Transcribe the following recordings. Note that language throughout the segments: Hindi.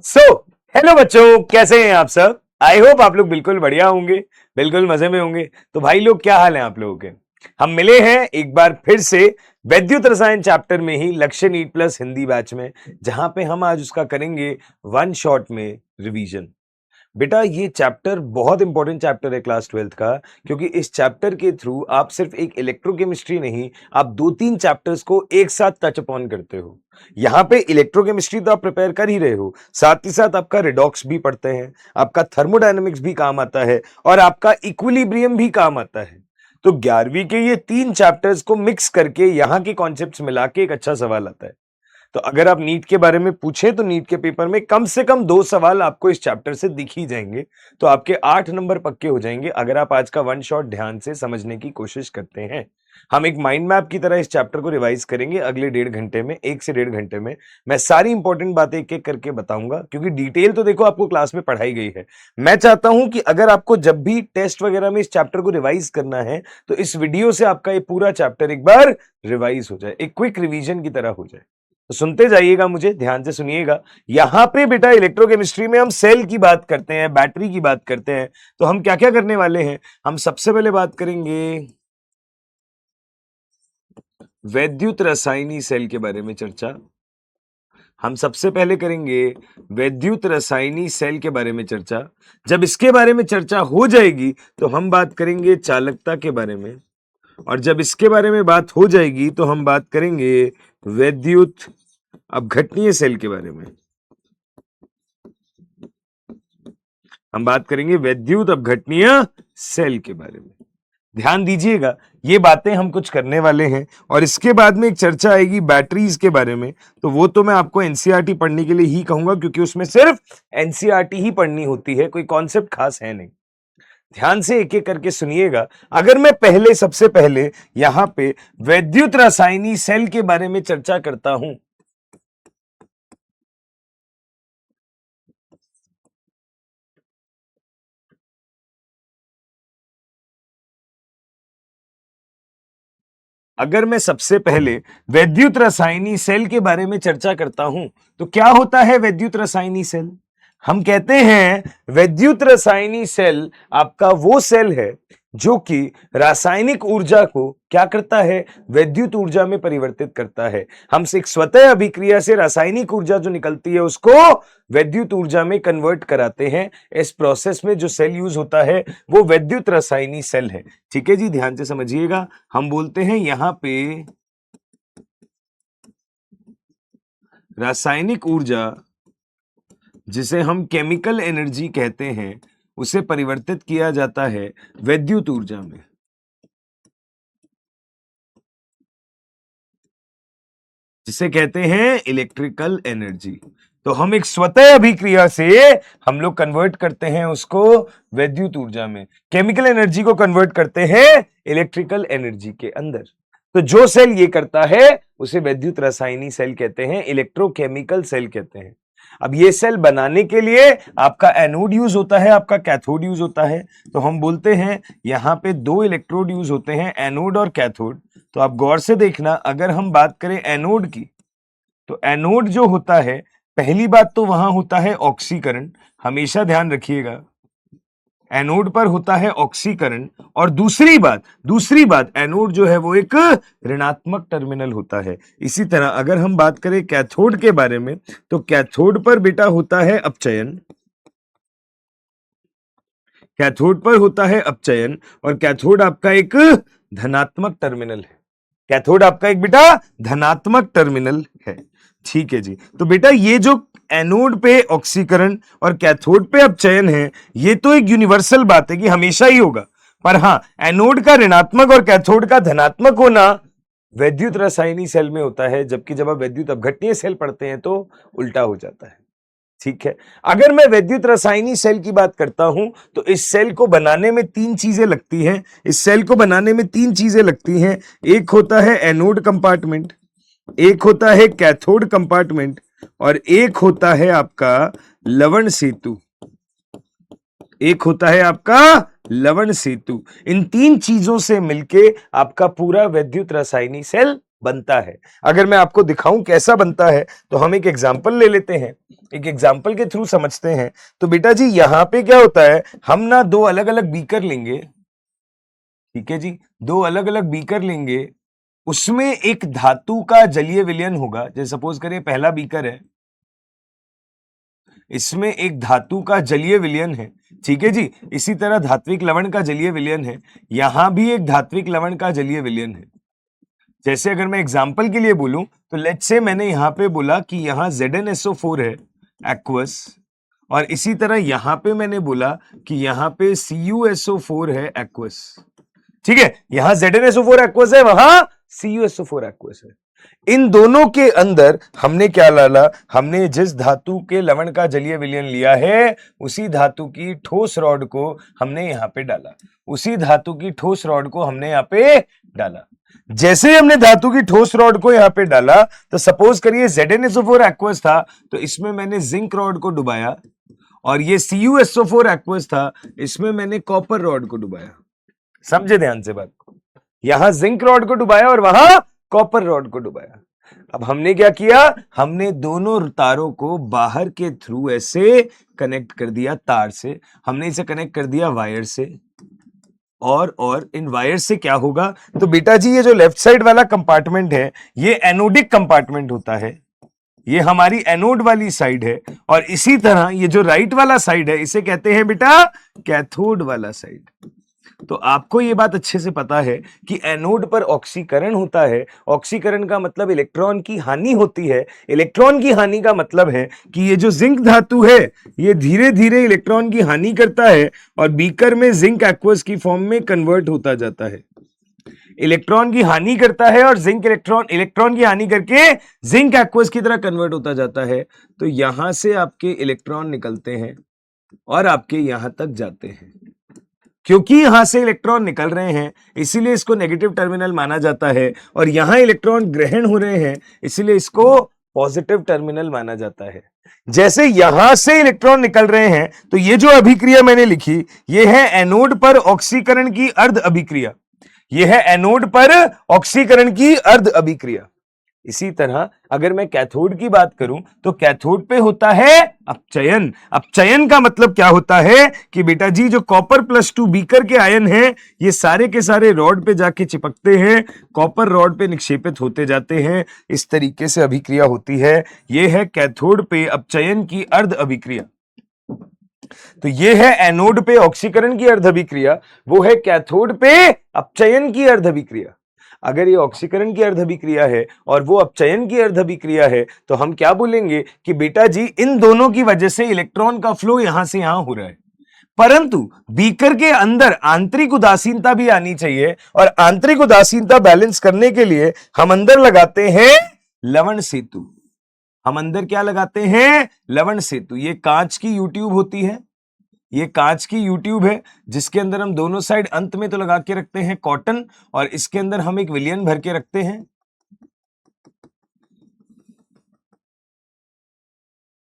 सो हेलो बच्चों, कैसे हैं आप सब। आई होप आप लोग बिल्कुल बढ़िया होंगे, बिल्कुल मजे में होंगे। तो भाई लोग, क्या हाल है आप लोगों के। हम मिले हैं एक बार फिर से वैद्युत रसायन चैप्टर में ही, लक्ष्य नीट प्लस हिंदी बैच में, जहां पे हम आज उसका करेंगे वन शॉट में रिवीजन। बेटा, ये चैप्टर बहुत इंपॉर्टेंट चैप्टर है क्लास 12th का, क्योंकि इस चैप्टर के थ्रू आप सिर्फ एक इलेक्ट्रोकेमिस्ट्री नहीं, आप दो तीन चैप्टर्स को एक साथ टच अपॉन करते हो। यहां पे इलेक्ट्रोकेमिस्ट्री तो आप प्रिपेयर कर ही रहे हो, साथ ही साथ आपका रिडॉक्स भी पढ़ते हैं, आपका थर्मोडायनेमिक्स भी काम आता है और आपका इक्विलिब्रियम भी काम आता है। तो 11वीं के ये तीन चैप्टर्स को मिक्स करके यहां के कॉन्सेप्ट्स मिला के एक अच्छा सवाल आता है। तो अगर आप नीट के बारे में पूछें तो नीट के पेपर में कम से कम 2 सवाल आपको इस चैप्टर से दिख ही जाएंगे। तो आपके 8 नंबर पक्के हो जाएंगे अगर आप आज का वन शॉट ध्यान से समझने की कोशिश करते हैं। हम एक माइंड मैप की तरह इस चैप्टर को रिवाइज करेंगे अगले 1.5 घंटे में, 1 से 1.5 घंटे में। मैं सारी इंपॉर्टेंट बातें एक एक करके बताऊंगा, क्योंकि डिटेल तो देखो आपको क्लास में पढ़ाई गई है। मैं चाहता हूं कि अगर आपको जब भी टेस्ट वगैरह में इस चैप्टर को रिवाइज करना है तो इस वीडियो से आपका ये पूरा चैप्टर एक बार रिवाइज हो जाए, एक क्विक रिवीजन की तरह हो जाए। तो सुनते जाइएगा, मुझे ध्यान से सुनिएगा। यहां पे बेटा इलेक्ट्रोकेमिस्ट्री में हम सेल की बात करते हैं, बैटरी की बात करते हैं। तो हम क्या क्या करने वाले हैं, हम सबसे पहले बात करेंगे वैद्युत रसायनी सेल के बारे में चर्चा। हम सबसे पहले करेंगे वैद्युत रसायनी सेल के बारे में चर्चा। जब इसके बारे में चर्चा हो जाएगी तो हम बात करेंगे चालकता के बारे में, और जब इसके बारे में बात हो जाएगी तो हम बात करेंगे वैद्युत अपघटनीय सेल के बारे में। हम बात करेंगे वैद्युत अपघटनीय सेल के बारे में। ध्यान दीजिएगा, ये बातें हम कुछ करने वाले हैं, और इसके बाद में एक चर्चा आएगी बैटरीज के बारे में। तो वो तो मैं आपको एनसीईआरटी पढ़ने के लिए ही कहूंगा, क्योंकि उसमें सिर्फ एनसीईआरटी ही पढ़नी होती है, कोई कॉन्सेप्ट खास है नहीं। ध्यान से एक एक करके सुनिएगा। अगर मैं पहले सबसे पहले यहां पे वैद्युत रासायनिक सेल के बारे में चर्चा करता हूं, अगर मैं सबसे पहले वैद्युत रासायनिक सेल के बारे में चर्चा करता हूं, तो क्या होता है वैद्युत रासायनिक सेल। हम कहते हैं वैद्युत रासायनिक सेल आपका वो सेल है जो कि रासायनिक ऊर्जा को क्या करता है, वैद्युत ऊर्जा में परिवर्तित करता है। हम एक स्वतः अभिक्रिया से रासायनिक ऊर्जा जो निकलती है उसको वैद्युत ऊर्जा में कन्वर्ट कराते हैं। इस प्रोसेस में जो सेल यूज होता है वो वैद्युत रासायनिक सेल है। ठीक है जी, ध्यान से समझिएगा। हम बोलते हैं यहां पे रासायनिक ऊर्जा, जिसे हम केमिकल एनर्जी कहते हैं, उसे परिवर्तित किया जाता है वैद्युत ऊर्जा में, जिसे कहते हैं इलेक्ट्रिकल एनर्जी। तो हम एक स्वतः अभिक्रिया से हम लोग कन्वर्ट करते हैं उसको वैद्युत ऊर्जा में, केमिकल एनर्जी को कन्वर्ट करते हैं इलेक्ट्रिकल एनर्जी के अंदर। तो जो सेल ये करता है उसे वैद्युत रासायनिक सेल कहते हैं, इलेक्ट्रोकेमिकल सेल कहते हैं। अब ये सेल बनाने के लिए आपका एनोड यूज होता है, आपका कैथोड यूज होता है। तो हम बोलते हैं यहां पे 2 इलेक्ट्रोड यूज होते हैं, एनोड और कैथोड। तो आप गौर से देखना, अगर हम बात करें एनोड की, तो एनोड जो होता है, पहली बात तो वहां होता है ऑक्सीकरण, हमेशा ध्यान रखिएगा, एनोड पर होता है ऑक्सीकरण। और दूसरी बात एनोड जो है वो एक ऋणात्मक टर्मिनल होता है। इसी तरह अगर हम बात करें कैथोड के बारे में, तो कैथोड पर बेटा होता है अपचयन, कैथोड पर होता है अपचयन, और कैथोड आपका एक धनात्मक टर्मिनल है। कैथोड आपका एक बेटा धनात्मक टर्मिनल है। ठीक है जी। तो बेटा ये जो एनोड पे ऑक्सीकरण और कैथोड पे अपचयन है, ये तो एक यूनिवर्सल बात है कि हमेशा ही होगा। पर हां, एनोड का ऋणात्मक और कैथोड का धनात्मक होना वैद्युत रासायनिक सेल में होता है, जबकि जब आप वैद्युत अपघटनीय सेल पढ़ते हैं तो उल्टा हो जाता है। ठीक है। अगर मैं वैद्युत रासायनिक सेल की बात करता हूं, तो इस सेल को बनाने में 3 चीजें लगती हैं। इस सेल को बनाने में 3 चीजें लगती हैं। एक होता है एनोड कंपार्टमेंट, एक होता है कैथोड कंपार्टमेंट, और एक होता है आपका लवण सेतु। एक होता है आपका लवण सेतु। इन 3 चीजों से मिलके आपका पूरा वैद्युत रासायनिक सेल बनता है। अगर मैं आपको दिखाऊं कैसा बनता है, तो हम एक एग्जांपल ले लेते हैं। एक एग्जाम्पल के थ्रू समझते हैं। तो बेटा जी यहां पे क्या होता है, हम ना दो अलग अलग बीकर लेंगे, ठीक है जी, दो अलग अलग बीकर लेंगे, उसमें एक धातु का जलीय विलयन होगा। जैसे सपोज करिए पहला बीकर है, इसमें एक धातु का जलीय विलयन है, ठीक है जी। इसी तरह धात्विक लवण का जलीय विलयन है, यहां भी एक धात्विक लवण का जलीय विलयन है। जैसे अगर मैं एग्जांपल के लिए बोलूं तो लेट्स से मैंने यहां पे बोला कि यहां ZnSO4 है एक्वस, और इसी तरह यहां पे मैंने बोला कि यहां पे CuSO4 है एक्वस, ठीक है। यहां ZnSO4 एक्वस है, वहां CuSO4 एक्वस है। इन दोनों के अंदर हमने क्या डाला, हमने जिस धातु के लवण का जलीय विलयन लिया है उसी धातु की ठोस रॉड को हमने यहां पे डाला, उसी धातु की ठोस रॉड को हमने यहां पे डाला। जैसे हमने धातु की ठोस रॉड को यहां पे डाला तो सपोज करिए ZnSO4 एक्वस था, तो इसमें मैंने जिंक रॉड को डुबाया, और ये CuSO4 एक्वस था, इसमें मैंने कॉपर रॉड को डुबाया। समझे ध्यान से बात को, यहां जिंक रॉड को डुबाया और वहां कॉपर रॉड को डुबाया। अब हमने क्या किया, हमने दोनों तारों को बाहर के थ्रू ऐसे कनेक्ट कर दिया, तार से हमने इसे कनेक्ट कर दिया वायर से, और इन वायर से क्या होगा, तो बेटा जी ये जो लेफ्ट साइड वाला कंपार्टमेंट है ये एनोडिक कंपार्टमेंट होता है, ये हमारी एनोड वाली साइड है, और इसी तरह ये जो राइट वाला साइड है इसे कहते हैं बेटा कैथोड वाला साइड। तो आपको ये बात अच्छे से पता है कि एनोड पर ऑक्सीकरण होता है, ऑक्सीकरण का मतलब इलेक्ट्रॉन की हानि होती है, इलेक्ट्रॉन की हानि का मतलब है कि ये जो जिंक धातु है ये धीरे धीरे इलेक्ट्रॉन की हानि करता है और बीकर में जिंक एक्वस की फॉर्म में कन्वर्ट होता जाता है। इलेक्ट्रॉन की हानि करता है और जिंक इलेक्ट्रॉन की हानि करके जिंक एक्वस की तरह कन्वर्ट होता जाता है। तो यहां से आपके इलेक्ट्रॉन निकलते हैं और आपके यहां तक जाते हैं। क्योंकि यहां से इलेक्ट्रॉन निकल रहे हैं इसीलिए इसको नेगेटिव टर्मिनल माना जाता है, और यहां इलेक्ट्रॉन ग्रहण हो रहे हैं इसीलिए इसको पॉजिटिव टर्मिनल माना जाता है। जैसे यहां से इलेक्ट्रॉन निकल रहे हैं तो ये जो अभिक्रिया मैंने लिखी ये है एनोड पर ऑक्सीकरण की अर्ध अभिक्रिया, ये है एनोड पर ऑक्सीकरण की अर्ध अभिक्रिया। इसी तरह अगर मैं कैथोड की बात करूं तो कैथोड पे होता है अपचयन। अपचयन का मतलब क्या होता है कि बेटा जी जो कॉपर +2 बीकर के आयन हैं ये सारे के सारे रॉड पे जाके चिपकते हैं, कॉपर रॉड पे निक्षेपित होते जाते हैं, इस तरीके से अभिक्रिया होती है। ये है कैथोड पे अपचयन की अर्ध अभिक्रिया। तो ये है एनोड पे ऑक्सीकरण की अर्ध अभिक्रिया, वो है कैथोड पे अपचयन की अर्ध अभिक्रिया। अगर ये ऑक्सीकरण की अर्धभिक्रिया है और वो अपचयन की अर्धभिक्रिया है तो हम क्या बोलेंगे कि बेटा जी इन दोनों की वजह से इलेक्ट्रॉन का फ्लो यहां से यहां हो रहा है, परंतु बीकर के अंदर आंतरिक उदासीनता भी आनी चाहिए, और आंतरिक उदासीनता बैलेंस करने के लिए हम अंदर लगाते हैं लवण सेतु। हम अंदर क्या लगाते हैं, लवण सेतु। ये कांच की यूट्यूब होती है, ये कांच की यूट्यूब है जिसके अंदर हम दोनों साइड अंत में तो लगा के रखते हैं कॉटन, और इसके अंदर हम एक विलयन भर के रखते हैं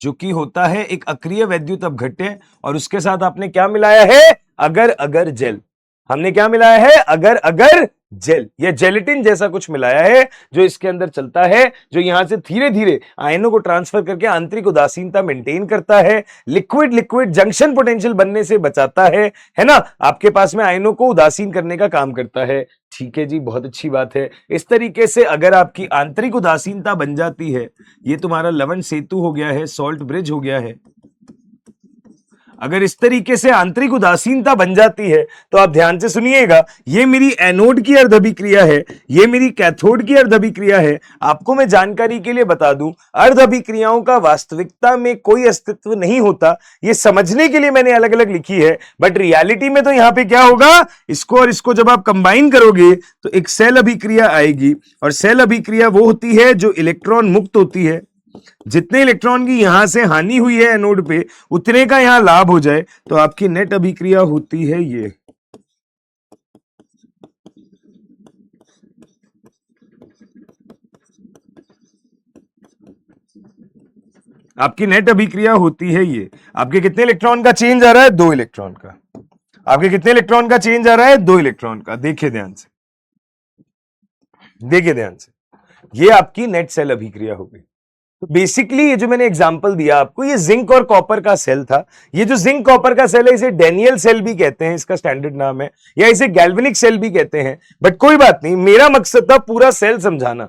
जो कि होता है एक अक्रिय वैद्युत अपघट्य, और उसके साथ आपने क्या मिलाया है, अगर अगर जेल। हमने क्या मिलाया है, अगर अगर जेल, या जेलेटिन जैसा कुछ मिलाया है जो इसके अंदर चलता है, जो यहां से धीरे धीरे आयनों को ट्रांसफर करके आंतरिक उदासीनता मेंटेन करता है, लिक्विड लिक्विड जंक्शन पोटेंशियल बनने से बचाता है ना, आपके पास में आयनों को उदासीन करने का काम करता है। ठीक है जी, बहुत अच्छी बात है। इस तरीके से अगर आपकी आंतरिक उदासीनता बन जाती है, ये तुम्हारा लवण सेतु हो गया है, सॉल्ट ब्रिज हो गया है। अगर इस तरीके से आंतरिक उदासीनता बन जाती है तो आप ध्यान से सुनिएगा, ये मेरी एनोड की अर्धअभिक्रिया है, ये मेरी कैथोड की अर्धअभिक्रिया है। आपको मैं जानकारी के लिए बता दूं, अर्धअभिक्रियाओं का वास्तविकता में कोई अस्तित्व नहीं होता, ये समझने के लिए मैंने अलग अलग लिखी है, बट रियलिटी में तो यहां पे क्या होगा, इसको और इसको जब आप कंबाइन करोगे तो एक सेल अभिक्रिया आएगी, और सेल अभिक्रिया वो होती है जो इलेक्ट्रॉन मुक्त होती है। जितने इलेक्ट्रॉन की यहां से हानि हुई है एनोड पे उतने का यहां लाभ हो जाए, तो आपकी नेट अभिक्रिया होती है ये। आपकी नेट अभिक्रिया होती है ये। आपके कितने इलेक्ट्रॉन का चेंज आ रहा है, 2 इलेक्ट्रॉन का। आपके कितने इलेक्ट्रॉन का चेंज आ रहा है, 2 इलेक्ट्रॉन का। देखिए ध्यान से, देखिए ध्यान से, ये आपकी नेट सेल अभिक्रिया हो गई। तो बेसिकली ये जो मैंने एग्जांपल दिया आपको, ये जिंक और कॉपर का सेल था। ये जो जिंक कॉपर का सेल है, इसे डेनियल सेल भी कहते हैं, इसका स्टैंडर्ड नाम है, या इसे गैल्वेनिक सेल भी कहते हैं, बट कोई बात नहीं, मेरा मकसद था पूरा सेल समझाना।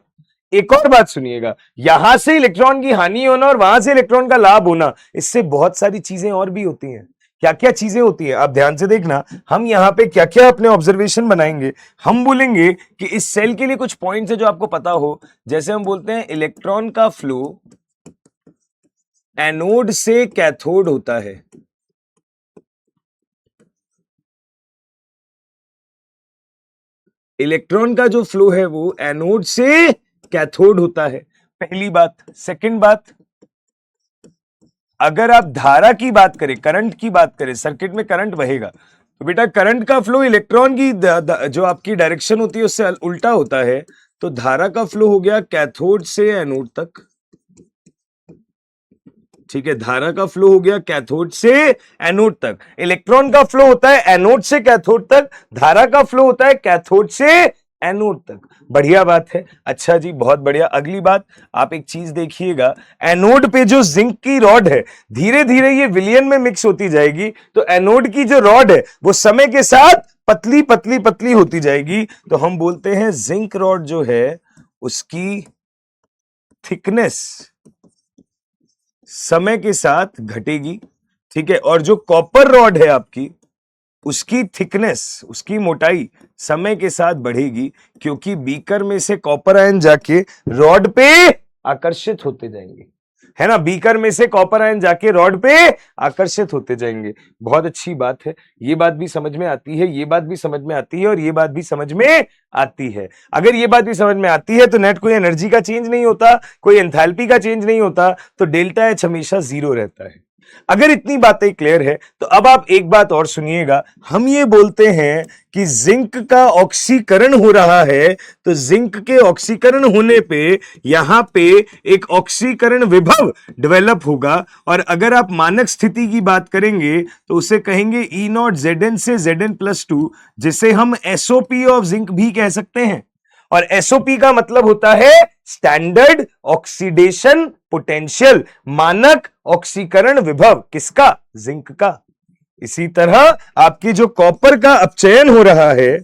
एक और बात सुनिएगा, यहां से इलेक्ट्रॉन की हानि होना और वहां से इलेक्ट्रॉन का लाभ होना, इससे बहुत सारी चीजें और भी होती हैं। क्या क्या चीजें होती है, आप ध्यान से देखना, हम यहां पे क्या क्या अपने ऑब्जर्वेशन बनाएंगे। हम बोलेंगे कि इस सेल के लिए कुछ पॉइंट्स है जो आपको पता हो, जैसे हम बोलते हैं इलेक्ट्रॉन का फ्लो एनोड से कैथोड होता है। इलेक्ट्रॉन का जो फ्लो है वो एनोड से कैथोड होता है, पहली बात। सेकंड बात, अगर आप धारा की बात करें, करंट की बात करें, सर्किट में करंट बहेगा, तो बेटा करंट का फ्लो इलेक्ट्रॉन की जो आपकी डायरेक्शन होती है उससे उल्टा होता है, तो धारा का फ्लो हो गया कैथोड से एनोड तक। ठीक है, धारा का फ्लो हो गया कैथोड से एनोड तक। इलेक्ट्रॉन का फ्लो होता है एनोड से कैथोड तक, धारा का फ्लो होता है कैथोड से एनोड तक। बढ़िया बात है। अच्छा जी, बहुत बढ़िया। अगली बात, आप एक चीज देखिएगा, एनोड पे जो जिंक की रॉड है, धीरे धीरे ये विलियन में मिक्स होती जाएगी, तो एनोड की जो रॉड है वो समय के साथ पतली पतली पतली होती जाएगी। तो हम बोलते हैं जिंक रॉड जो है उसकी थिकनेस समय के साथ घटेगी। ठीक है, और जो कॉपर रॉड है आपकी, उसकी थिकनेस, उसकी मोटाई समय के साथ बढ़ेगी, क्योंकि बीकर में से कॉपर आयन जाके रॉड पे आकर्षित होते जाएंगे, है ना। बीकर में से कॉपर आयन जाके रॉड पे आकर्षित होते जाएंगे। बहुत अच्छी बात है, ये बात भी समझ में आती है, ये बात भी समझ में आती है, और ये बात भी समझ में आती है। अगर ये बात भी समझ में आती है तो नेट कोई एनर्जी का चेंज नहीं होता, कोई एंथैल्पी का चेंज नहीं होता, तो डेल्टा एच हमेशा जीरो रहता है। अगर इतनी बातें क्लियर है तो अब आप एक बात और सुनिएगा। हम ये बोलते हैं कि जिंक का ऑक्सीकरण हो रहा है, तो जिंक के ऑक्सीकरण होने पे यहां पे एक ऑक्सीकरण विभव डेवलप होगा, और अगर आप मानक स्थिति की बात करेंगे तो उसे कहेंगे ई नॉट जेड एन से जेड एन प्लस टू, जिसे हम एसओपी ऑफ जिंक भी कह सकते हैं। और एसओपी का मतलब होता है स्टैंडर्ड ऑक्सीडेशन पोटेंशियल, मानक ऑक्सीकरण विभव, किसका? जिंक का। इसी तरह आपकी जो कॉपर का अपचयन हो रहा है,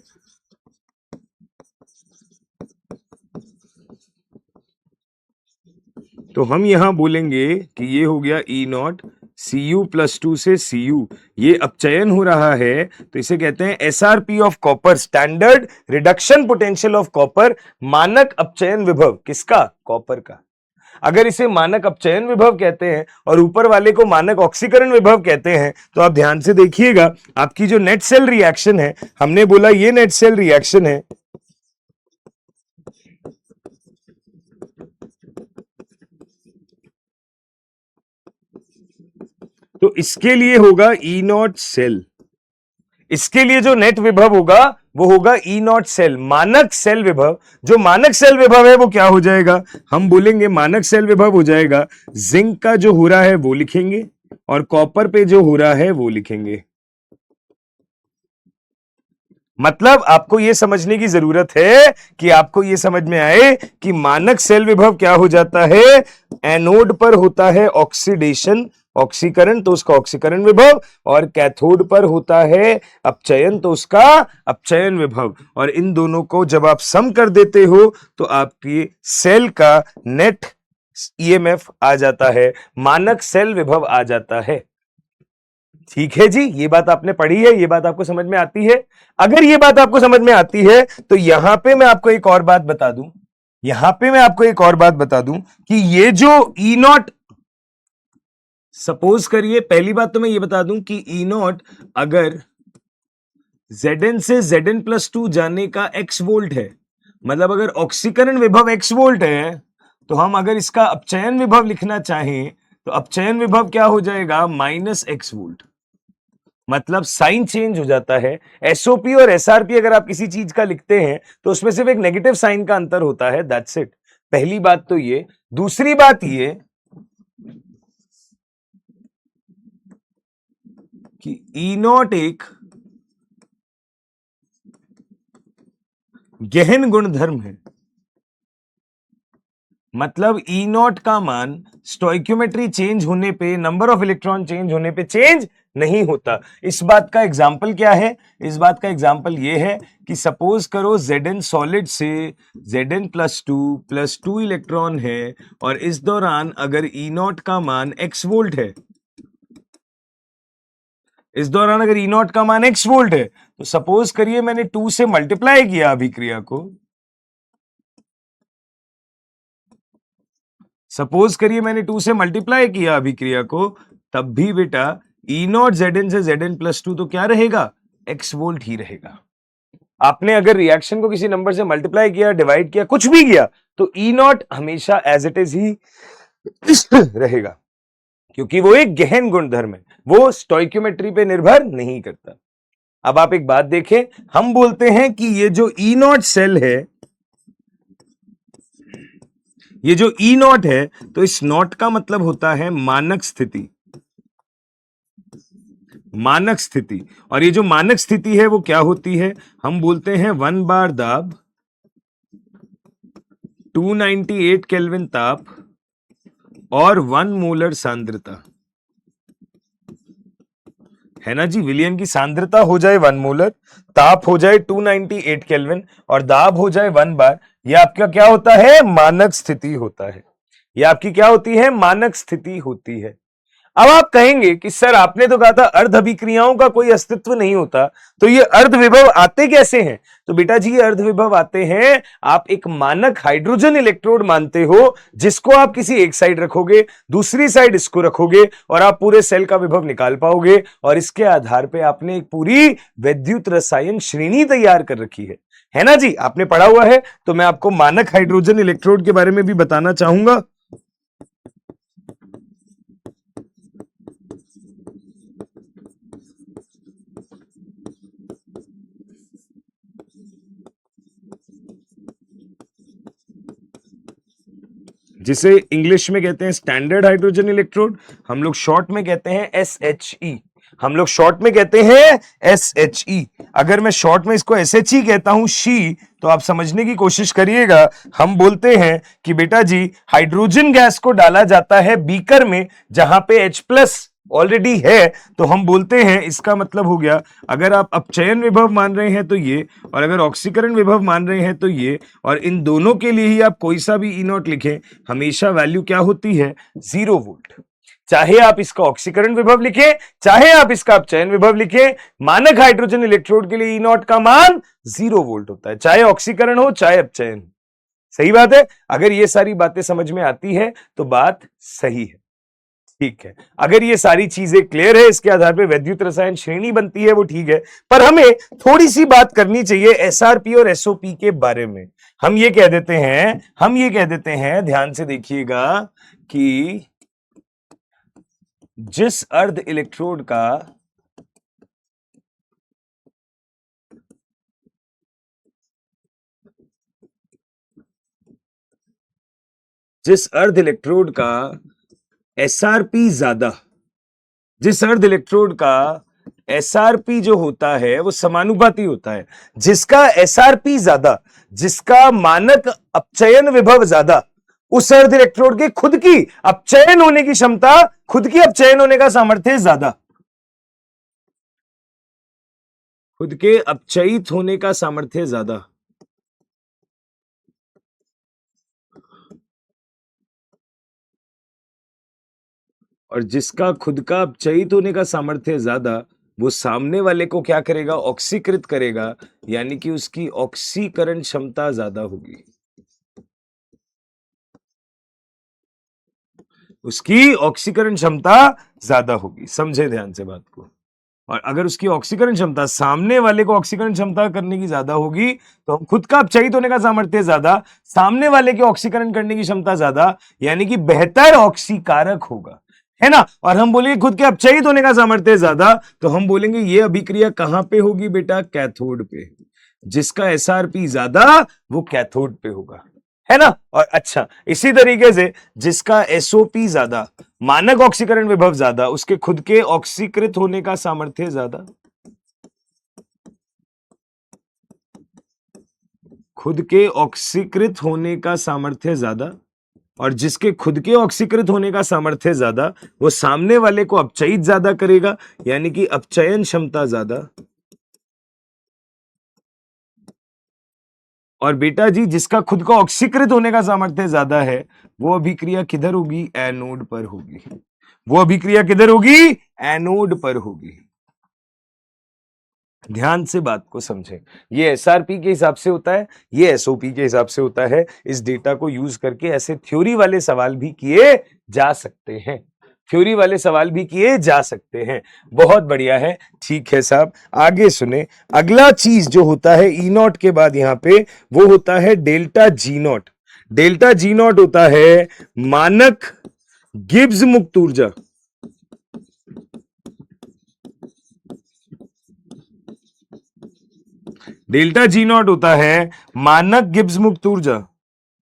तो हम यहां बोलेंगे कि ये हो गया ई नॉट Cu प्लस टू से Cu, ये अपचयन हो रहा है, तो इसे कहते हैं SRP of copper, standard reduction potential of copper, मानक अपचयन विभव, किसका? कॉपर का। अगर इसे मानक अपचयन विभव कहते हैं और ऊपर वाले को मानक ऑक्सीकरण विभव कहते हैं, तो आप ध्यान से देखिएगा, आपकी जो नेट सेल रिएक्शन है, हमने बोला ये नेट सेल रिएक्शन है, तो इसके लिए होगा ई नॉट सेल। इसके लिए जो नेट विभव होगा वो होगा ई नॉट सेल, मानक सेल विभव। जो मानक सेल विभव है वो क्या हो जाएगा? हम बोलेंगे मानक सेल विभव हो जाएगा, जिंक का जो हो रहा है वो लिखेंगे और कॉपर पे जो हो रहा है वो लिखेंगे। मतलब आपको यह समझने की जरूरत है कि आपको यह समझ में आए कि मानक सेल विभव क्या हो जाता है, एनोड पर होता है ऑक्सीडेशन, ऑक्सीकरण, तो उसका ऑक्सीकरण विभव, और कैथोड पर होता है अपचयन, तो उसका अपचयन विभव। और इन दोनों को जब आप सम कर देते हो तो आपकी सेल का नेट ईएमएफ आ जाता है, मानक सेल विभव आ जाता है। ठीक है जी, ये बात आपने पढ़ी है, ये बात आपको समझ में आती है। अगर ये बात आपको समझ में आती है तो यहां पे मैं आपको एक और बात बता दूं, यहां पे मैं आपको एक और बात बता दूं कि ये जो ई नॉट, सपोज करिए, पहली बात तो मैं ये बता दूं कि ई नॉट अगर Zn से Zn प्लस टू जाने का x वोल्ट है, मतलब अगर ऑक्सीकरण विभव x वोल्ट है, तो हम अगर इसका अपचयन विभव लिखना चाहें तो अपचयन विभव क्या हो जाएगा? Minus x volt. मतलब साइन चेंज हो जाता है। एसओपी और एसआरपी अगर आप किसी चीज का लिखते हैं तो उसमें सिर्फ एक नेगेटिव साइन का अंतर होता है, दैट्स इट। पहली बात तो ये। दूसरी बात ये कि ई नॉट एक गहन गुणधर्म है। मतलब ई नॉट का मान स्टोइक्योमेट्री चेंज होने पे, नंबर ऑफ इलेक्ट्रॉन चेंज होने पे चेंज नहीं होता। इस बात का एग्जाम्पल क्या है? इस बात का एग्जाम्पल ये है कि सपोज करो Zn सॉलिड से Zn प्लस टू इलेक्ट्रॉन है और इस दौरान अगर ई नॉट का मान x वोल्ट है, इस दौरान अगर ई नॉट का मान x वोल्ट है, तो सपोज करिए मैंने 2 से मल्टीप्लाई किया अभिक्रिया को, सपोज करिए मैंने 2 से मल्टीप्लाई किया अभिक्रिया को, तब भी बेटा ई नॉट Zn से Zn प्लस टू तो क्या रहेगा? x वोल्ट ही रहेगा। आपने अगर रिएक्शन को किसी नंबर से मल्टीप्लाई किया, डिवाइड किया, कुछ भी किया, तो ई नॉट हमेशा एज इट इज ही रहेगा, क्योंकि वो एक गहन गुणधर्म है, वो स्टोइक्योमेट्री पे निर्भर नहीं करता। अब आप एक बात देखें, हम बोलते हैं कि ये जो ई नॉट सेल है, ये जो ई नॉट है, तो इस नॉट का मतलब होता है मानक स्थिति। मानक स्थिति, और ये जो मानक स्थिति है वो क्या होती है? हम बोलते हैं 1 बार दाब, 298 केल्विन ताप और 1 मोलर सांद्रता, है ना जी। विलियन की सांद्रता हो जाए 1 मोलर, ताप हो जाए 298 केल्विन और दाब हो जाए 1 बार, ये आपका क्या होता है? मानक स्थिति होता है। ये आपकी क्या होती है? मानक स्थिति होती है। अब आप कहेंगे कि सर आपने तो कहा था अर्ध अभिक्रियाओं का कोई अस्तित्व नहीं होता, तो ये अर्ध विभव आते कैसे हैं? तो बेटा जी ये अर्ध विभव आते हैं, आप एक मानक हाइड्रोजन इलेक्ट्रोड मानते हो, जिसको आप किसी एक साइड रखोगे, दूसरी साइड इसको रखोगे और आप पूरे सेल का विभव निकाल पाओगे, और इसके आधार पे आपने एक पूरी वैद्युत रसायन श्रेणी तैयार कर रखी है ना जी। आपने पढ़ा हुआ है, तो मैं आपको मानक हाइड्रोजन इलेक्ट्रोड के बारे में भी बताना चाहूंगा। जिसे इंग्लिश में कहते हैं स्टैंडर्ड हाइड्रोजन इलेक्ट्रोड, हम लोग शॉर्ट में कहते हैं SHE। हम लोग शॉर्ट में कहते हैं SHE। अगर मैं शॉर्ट में इसको SHE कहता हूं शी, तो आप समझने की कोशिश करिएगा। हम बोलते हैं कि बेटा जी हाइड्रोजन गैस को डाला जाता है बीकर में जहां पे H प्लस ऑलरेडी है, तो हम बोलते हैं इसका मतलब हो गया, अगर आप अपचयन विभव मान रहे हैं तो ये, और अगर ऑक्सीकरण विभव मान रहे हैं तो ये, और इन दोनों के लिए ही आप कोई सा भी ई नॉट लिखें, हमेशा वैल्यू क्या होती है? 0 वोल्ट। चाहे आप इसका ऑक्सीकरण विभव लिखें, चाहे आप इसका अपचयन विभव लिखें, मानक हाइड्रोजन इलेक्ट्रोड के लिए ई नॉट का मान 0 वोल्ट होता है, चाहे ऑक्सीकरण हो चाहे अपचयन। सही बात है। अगर ये सारी बातें समझ में आती है तो बात सही है, ठीक है। अगर ये सारी चीजें क्लियर है, इसके आधार पे वैद्युत रसायन श्रेणी बनती है, वो ठीक है। पर हमें थोड़ी सी बात करनी चाहिए SRP और SOP के बारे में। हम ये कह देते हैं, ध्यान से देखिएगा, कि जिस अर्ध इलेक्ट्रोड का जिस अर्ध इलेक्ट्रोड का SRP ज्यादा, जिस अर्ध इलेक्ट्रोड का SRP जो होता है वो समानुपाती होता है, जिसका SRP ज्यादा, जिसका मानक अपचयन विभव ज्यादा, उस अर्ध इलेक्ट्रोड के खुद की अपचयन होने की क्षमता, खुद की अपचयन होने का सामर्थ्य ज्यादा, खुद के अपचयित होने का सामर्थ्य ज्यादा। और जिसका खुद का अपचयित होने का सामर्थ्य ज्यादा, वो सामने वाले को क्या करेगा? ऑक्सीकृत करेगा, यानी कि उसकी ऑक्सीकरण क्षमता ज्यादा होगी, उसकी ऑक्सीकरण क्षमता ज्यादा होगी। समझे ध्यान से बात को। और अगर उसकी ऑक्सीकरण क्षमता सामने वाले को ऑक्सीकरण क्षमता करने की ज्यादा होगी, तो हम खुद का अपचयित होने का सामर्थ्य ज्यादा, सामने वाले के ऑक्सीकरण करने की क्षमता ज्यादा, यानी कि बेहतर ऑक्सीकारक होगा, है ना। और हम बोलेंगे खुद के अपचयित होने का सामर्थ्य ज्यादा, तो हम बोलेंगे ये अभिक्रिया कहां पे होगी बेटा? कैथोड पे। जिसका SRP ज्यादा वो कैथोड पे होगा, है ना। और अच्छा, इसी तरीके से जिसका SOP ज्यादा, मानक ऑक्सीकरण विभव ज्यादा, उसके खुद के ऑक्सीकृत होने का सामर्थ्य ज्यादा, खुद के ऑक्सीकृत होने का सामर्थ्य ज्यादा, और जिसके खुद के ऑक्सीकृत होने का सामर्थ्य ज्यादा, वो सामने वाले को अपचयित ज्यादा करेगा, यानी कि अपचयन क्षमता ज्यादा। और बेटा जी जिसका खुद का ऑक्सीकृत होने का सामर्थ्य ज्यादा है, वो अभिक्रिया किधर होगी? एनोड पर होगी। वो अभिक्रिया किधर होगी? एनोड पर होगी। ध्यान से बात को समझें। ये एसआरपी के हिसाब से होता है, ये एसओपी के हिसाब से होता है। इस डेटा को यूज करके ऐसे थ्योरी वाले सवाल भी किए जा सकते हैं, थ्योरी वाले सवाल भी किए जा सकते हैं। बहुत बढ़िया है, ठीक है साहब, आगे सुने। अगला चीज जो होता है ई नॉट के बाद यहां पे, वो होता है delta G not. Delta G not होता है मानक गिब्स मुक्त ऊर्जा। डेल्टा जी नॉट होता है मानक गिब्स मुक्त ऊर्जा।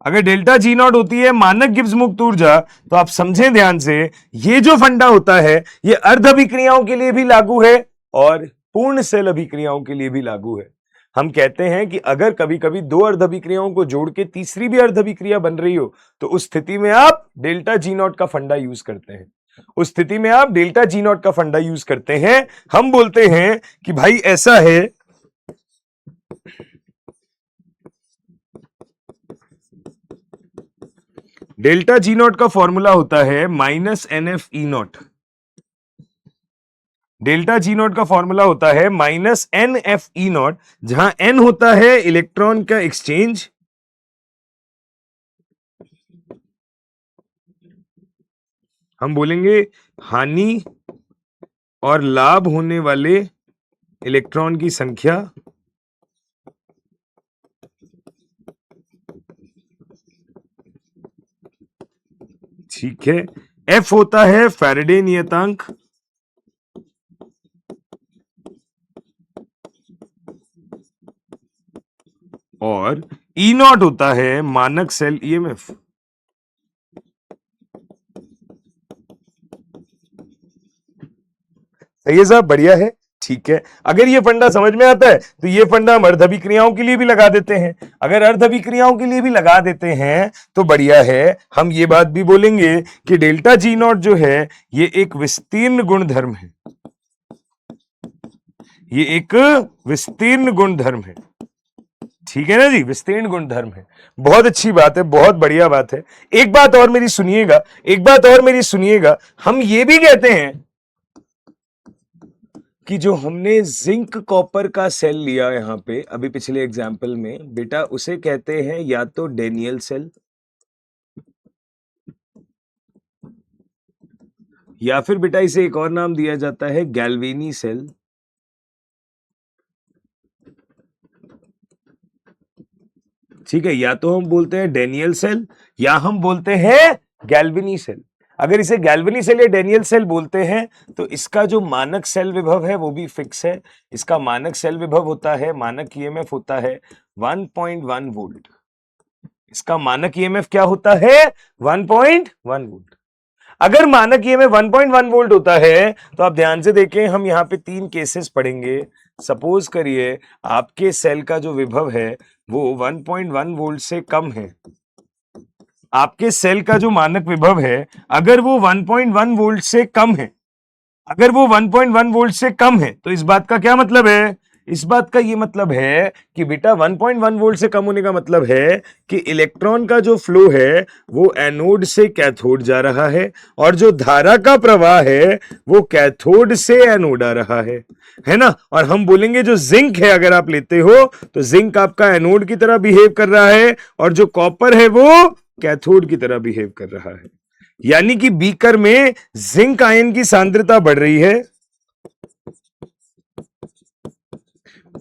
अगर डेल्टा जी नॉट होती है मानक गिब्स मुक्त ऊर्जा, तो आप समझें ध्यान से, ये जो फंडा होता है ये अर्ध अभिक्रियाओं के लिए भी लागू है और पूर्ण सेल अभिक्रियाओं के लिए भी लागू है। हम कहते हैं कि अगर कभी कभी दो अर्ध अभिक्रियाओं को जोड़ के तीसरी भी अर्ध अभिक्रिया बन रही हो, तो उस स्थिति में आप डेल्टा जी नॉट का फंडा यूज करते हैं। उस स्थिति में आप डेल्टा जी नॉट का फंडा यूज करते हैं। हम बोलते हैं कि भाई ऐसा है, डेल्टा जी नॉट का फॉर्मूला होता है minus n F E nought. Delta G nought का फॉर्मूला होता है minus n F E nought, जहां एन होता है इलेक्ट्रॉन का एक्सचेंज, हम बोलेंगे हानि और लाभ होने वाले इलेक्ट्रॉन की संख्या, ठीक है। एफ होता है फैराडे नियतांक, और ई नॉट होता है मानक सेल ईएमएफ। सही है साहब, बढ़िया है, ठीक है। अगर ये फंडा समझ में आता है तो ये फंडा हम अर्ध अभिक्रियाओं के लिए भी लगा देते हैं। अगर अर्ध अभिक्रियाओं के लिए भी लगा देते हैं तो बढ़िया है। हम ये बात भी बोलेंगे कि डेल्टा जी नॉट जो है ये एक विस्तीर्ण गुणधर्म है, ये एक विस्तीर्ण गुणधर्म है, ठीक है ना जी, विस्तीर्ण गुणधर्म है। बहुत अच्छी बात है, बहुत बढ़िया बात है। एक बात और मेरी सुनिएगा, एक बात और मेरी सुनिएगा, हम ये भी कहते हैं कि जो हमने जिंक कॉपर का सेल लिया यहां पे अभी पिछले एग्जाम्पल में, बेटा उसे कहते हैं या तो डेनियल सेल या फिर बेटा इसे एक और नाम दिया जाता है गैल्वेनी सेल। ठीक है, या तो हम बोलते हैं डेनियल सेल या हम बोलते हैं गैल्वेनी सेल। अगर इसे गैल्वेनी सेल या डेनियल सेल बोलते हैं तो इसका जो मानक सेल विभव है वो भी फिक्स है। इसका मानक सेल विभव होता है, मानक ईएमएफ होता है 1.1 वोल्ट। इसका मानक ईएमएफ क्या होता है? 1.1 वोल्ट। अगर मानक ईएमएफ 1.1 वोल्ट होता है तो आप ध्यान से देखें, हम यहां पे तीन केसेस पढ़ेंगे। सपोज करिए आपके सेल का जो विभव है वो 1.1 वोल्ट से कम है। आपके सेल का जो मानक विभव है अगर वो 1.1 वोल्ट से कम है, अगर वो 1.1 वोल्ट से कम है, तो इस बात का क्या मतलब है? इस बात का ये मतलब है कि बेटा 1.1 वोल्ट से कम होने का मतलब है कि इलेक्ट्रॉन का जो फ्लो है वो एनोड से कैथोड जा रहा है और जो धारा का प्रवाह है वो कैथोड से एनोड आ रहा है ना। और हम बोलेंगे जो जिंक है अगर आप लेते हो तो जिंक आपका एनोड की तरह बिहेव कर रहा है और जो कॉपर है वो कैथोड की तरह बिहेव कर रहा है। यानी कि बीकर में जिंक आयन की सांद्रता बढ़ रही है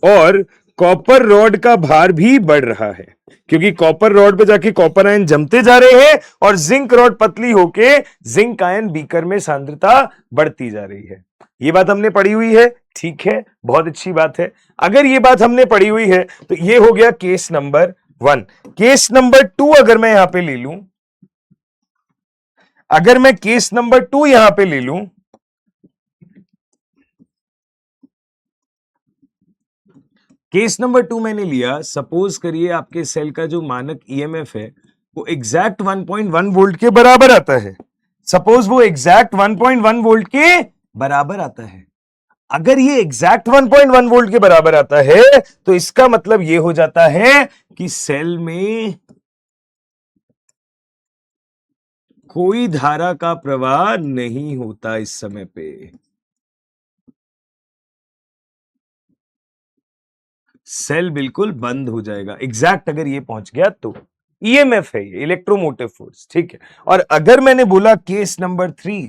और कॉपर रॉड का भार भी बढ़ रहा है, क्योंकि कॉपर रॉड पे जाके कॉपर आयन जमते जा रहे हैं और जिंक रॉड पतली होके जिंक आयन बीकर में सांद्रता बढ़ती जा रही है। ये बात हमने पढ़ी हुई है, ठीक है, बहुत अच्छी बात है। अगर ये बात हमने पढ़ी हुई है तो ये हो गया केस नंबर 1। केस नंबर 2 अगर मैं यहां पे ले लूं, अगर मैं केस नंबर 2 यहां पे ले लूं, केस नंबर 2 मैंने लिया, सपोज करिए आपके सेल का जो मानक ईएमएफ है वो एग्जैक्ट 1.1 वोल्ट के बराबर आता है। सपोज वो एग्जैक्ट 1.1 वोल्ट के बराबर आता है। अगर ये एग्जैक्ट 1.1 वोल्ट के बराबर आता है तो इसका मतलब ये हो जाता है कि सेल में कोई धारा का प्रवाह नहीं होता इस समय पे। सेल बिल्कुल बंद हो जाएगा एग्जैक्ट अगर ये पहुंच गया तो। ईएमएफ है ये, इलेक्ट्रोमोटिव फोर्स, ठीक है। और अगर मैंने बोला केस नंबर 3,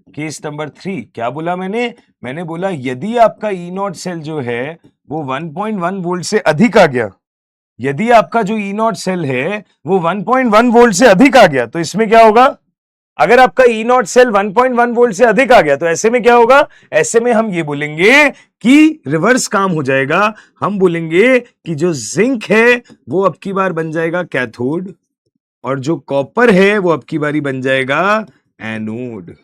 केस नंबर 3 क्या बोला मैंने बोला यदि आपका ई नॉट सेल जो है वो 1.1 वोल्ट से अधिक आ गया, यदि आपका जो ई नॉट सेल है वो 1.1 वोल्ट से अधिक आ गया तो इसमें क्या होगा? अगर आपका ई नॉट सेल 1.1 वोल्ट से अधिक आ गया तो ऐसे में क्या होगा? ऐसे में हम ये बोलेंगे कि रिवर्स काम हो जाएगा। हम बोलेंगे कि जो जिंक है वो अब की बार बन जाएगा कैथोड और जो कॉपर है वो अब की बारी बन जाएगा एनोड।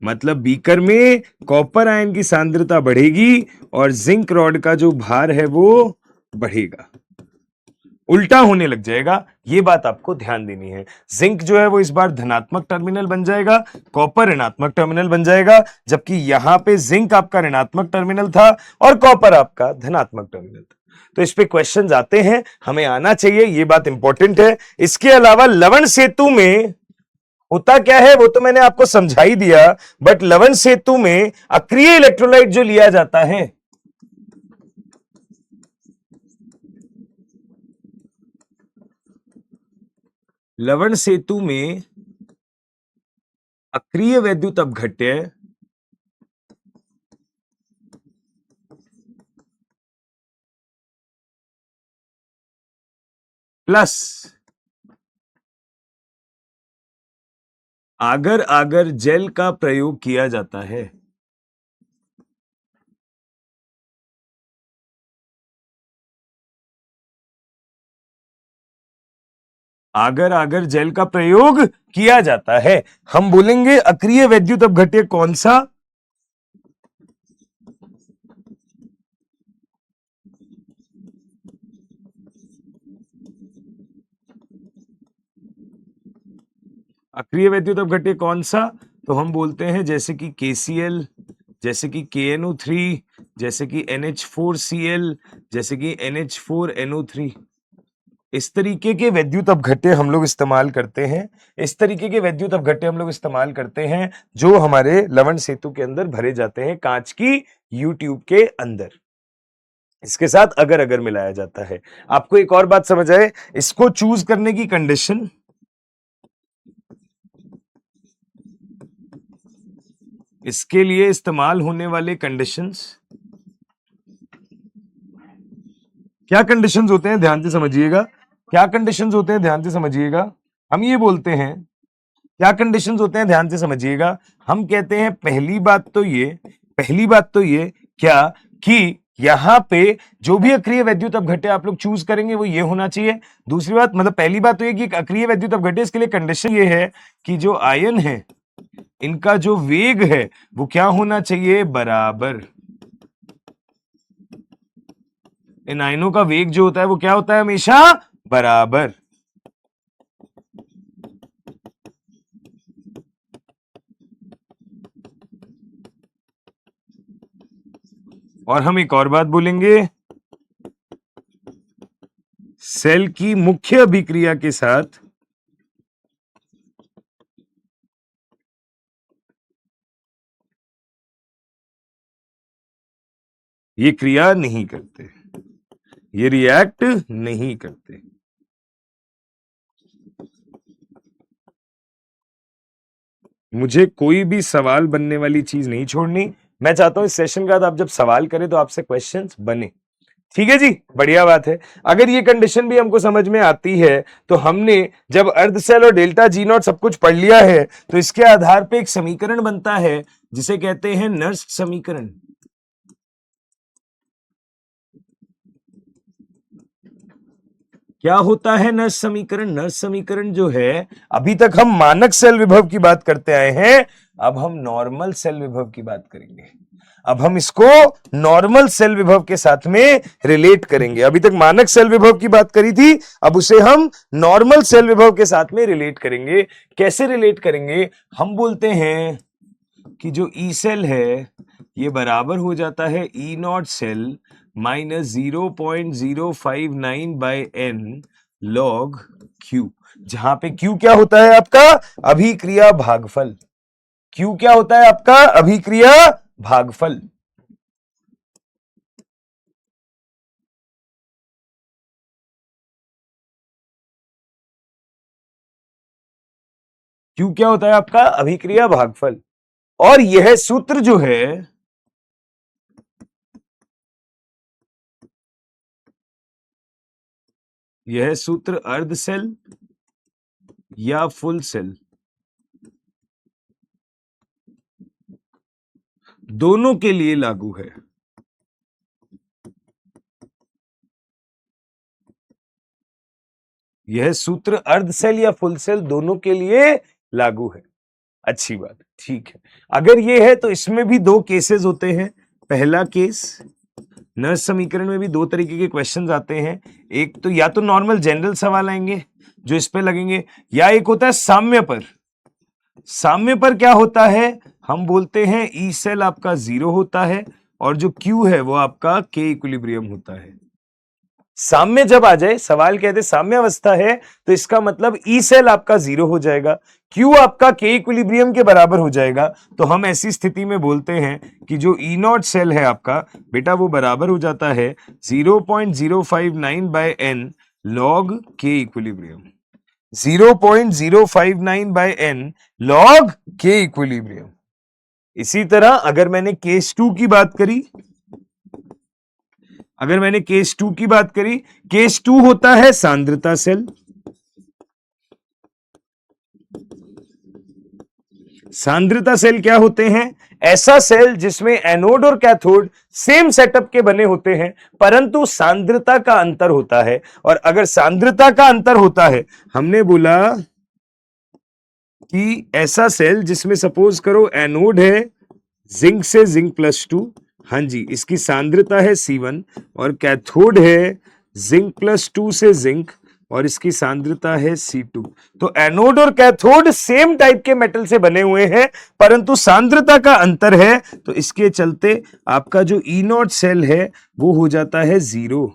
मतलब बीकर में कॉपर आयन की सांद्रता बढ़ेगी और जिंक रॉड का जो भार है वो बढ़ेगा, उल्टा होने लग जाएगा। ये बात आपको ध्यान देनी है। जिंक जो है वो इस बार धनात्मक टर्मिनल बन जाएगा, कॉपर ऋणात्मक टर्मिनल बन जाएगा, जबकि यहां पे जिंक आपका ऋणात्मक टर्मिनल था और कॉपर आपका धनात्मक टर्मिनल था। तो इस पे क्वेश्चंस आते हैं, हमें आना चाहिए, ये बात इंपॉर्टेंट है। इसके अलावा लवण सेतु में होता क्या है वो तो मैंने आपको समझा ही दिया, बट लवण सेतु में अक्रिय इलेक्ट्रोलाइट जो लिया जाता है, लवण सेतु में अक्रिय वैद्युत अपघट्य प्लस आगर आगर जेल का प्रयोग किया जाता है। आगर आगर जेल का प्रयोग किया जाता है। हम बोलेंगे अक्रिय वैद्युत अपघट्य कौन सा? अक्रिय वैद्युत अपघट्य कौन सा? तो हम बोलते हैं जैसे कि KCl, जैसे कि KNO3, जैसे कि NH4Cl, जैसे कि NH4NO3। इस तरीके के वैद्युत अपघट्य हम लोग इस्तेमाल करते हैं, इस तरीके के वैद्युत अपघट्य हम लोग इस्तेमाल करते हैं जो हमारे लवण सेतु के अंदर भरे जाते हैं कांच की यू ट्यूब के अंदर। इसके साथ अगर अगर मिलाया जाता है। आपको एक और बात समझ आए, इसको चूज करने की कंडीशन, इसके लिए इस्तेमाल होने वाले कंडीशंस, क्या कंडीशंस होते हैं ध्यान से समझिएगा, क्या कंडीशंस होते हैं ध्यान से समझिएगा। हम ये बोलते हैं क्या कंडीशंस होते हैं ध्यान से समझिएगा। हम कहते हैं पहली बात तो ये क्या कि यहां पे जो भी अक्रिय वैद्युत अपघट्य आप लोग चूज करेंगे वो ये होना चाहिए। दूसरी बात मतलब पहली बात तो ये कि अक्रिय वैद्युत अपघट्य, इसके लिए कंडीशन ये है कि जो आयन है इनका जो वेग है वो क्या होना चाहिए? बराबर। इन आयनों का वेग जो होता है वो क्या होता है? हमेशा बराबर। और हम एक और बात बोलेंगे, सेल की मुख्य अभिक्रिया के साथ ये क्रिया नहीं करते, ये रिएक्ट नहीं करते। मुझे कोई भी सवाल बनने वाली चीज नहीं छोड़नी। मैं चाहता हूं इस सेशन के बाद आप जब सवाल करें तो आपसे क्वेश्चंस बने। ठीक है जी, बढ़िया बात है। अगर ये कंडीशन भी हमको समझ में आती है तो हमने जब अर्ध सेल और डेल्टा जी नॉट सब कुछ पढ़ लिया है तो इसके आधार पे एक समीकरण बनता है जिसे कहते हैं नर्स्ट समीकरण। क्या होता है नर्स समीकरण? नर्स समीकरण जो है, अभी तक हम मानक सेल विभव की बात करते आए हैं, अब हम नॉर्मल सेल विभव की बात करेंगे। अब हम इसको नॉर्मल सेल विभव के साथ में रिलेट करेंगे। अभी तक मानक सेल विभव की बात करी थी, अब उसे हम नॉर्मल सेल विभव के साथ में रिलेट करेंगे। कैसे रिलेट करेंगे? हम बोलते हैं कि जो ई सेल है ये बराबर हो जाता है E nought cell minus 0.059 by n log q, जहां पे क्यू क्या होता है आपका? अभिक्रिया भागफल। क्यू क्या होता है आपका? अभिक्रिया भागफल। क्यू क्या होता है आपका? अभिक्रिया भागफल। और यह सूत्र जो है यह सूत्र अर्ध सेल या फुल सेल दोनों के लिए लागू है। यह सूत्र अर्ध सेल या फुल सेल दोनों के लिए लागू है। अच्छी बात, ठीक है। अगर ये है तो इसमें भी दो केसेस होते हैं। पहला केस, नर्स समीकरण में भी दो तरीके के क्वेश्चंस आते हैं। एक तो या तो नॉर्मल जनरल सवाल आएंगे जो इस पे लगेंगे, या एक होता है साम्य पर। साम्य पर क्या होता है? हम बोलते हैं ई सेल आपका 0 होता है और जो क्यू है वो आपका के इक्विलिब्रियम होता है। साम्य जब आ जाए, सवाल कहते साम्य अवस्था है, तो इसका मतलब ई सेल आपका 0 हो जाएगा, क्यू आपका के इक्विलिब्रियम के बराबर हो जाएगा। तो हम ऐसी स्थिति में बोलते हैं कि जो ई नॉट सेल है आपका बेटा वो बराबर हो जाता है 0.059 बाय एन लॉग के इक्विलिब्रियम। 0.059 बाय एन लॉग के इक्विलिब्रियम। इसी तरह अगर मैंने केस 2 की बात करी, केस 2 होता है सांद्रता सेल। सांद्रता सेल क्या होते हैं? ऐसा सेल जिसमें एनोड और कैथोड सेम सेटअप के बने होते हैं, परंतु सांद्रता का अंतर होता है। और अगर सांद्रता का अंतर होता है, हमने बोला कि ऐसा सेल जिसमें सपोज करो एनोड है जिंक से जिंक +2, हाँ जी, इसकी सांद्रता है C1, और कैथोड है जिंक +2 से जिंक और इसकी सांद्रता है C2। तो एनोड और कैथोड सेम टाइप के मेटल से बने हुए हैं, परंतु सांद्रता का अंतर है, तो इसके चलते आपका जो ई नॉट सेल है वो हो जाता है 0।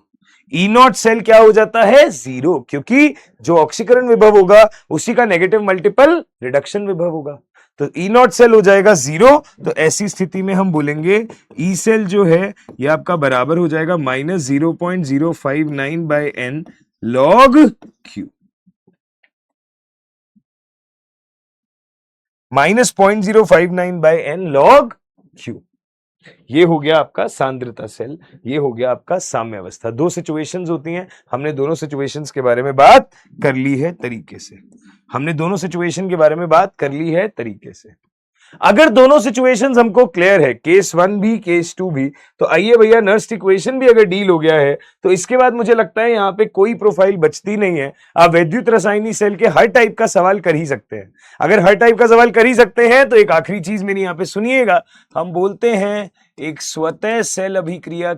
ई नॉट सेल क्या हो जाता है? 0, क्योंकि जो ऑक्सीकरण विभव होगा उसी का नेगेटिव मल्टीपल रिडक्शन विभव होगा। तो ई नॉट सेल हो जाएगा 0। तो ऐसी स्थिति में हम बोलेंगे ई सेल जो है ये आपका बराबर हो जाएगा -0.059 by n log Q. -0.059 by n log Q. ये हो गया आपका सांद्रता सेल, ये हो गया आपका साम्य अवस्था। दो सिचुएशंस होती हैं, हमने दोनों सिचुएशंस के बारे में बात कर ली है तरीके से। अगर दोनों सिचुएशंस हमको क्लियर है, केस 1 भी केस 2 भी, तो आइए भैया नर्स इक्वेशन भी अगर डील हो गया है तो इसके बाद मुझे लगता है यहां पे कोई प्रोफाइल बचती नहीं है। आप वैद्युत रसायनी सेल के हर टाइप का सवाल कर ही सकते हैं। अगर हर टाइप का सवाल कर ही सकते हैं तो एक आखिरी चीज मेरी यहां पे सुनिएगा। हम बोलते हैं एक स्वतः सेल अभिक्रिया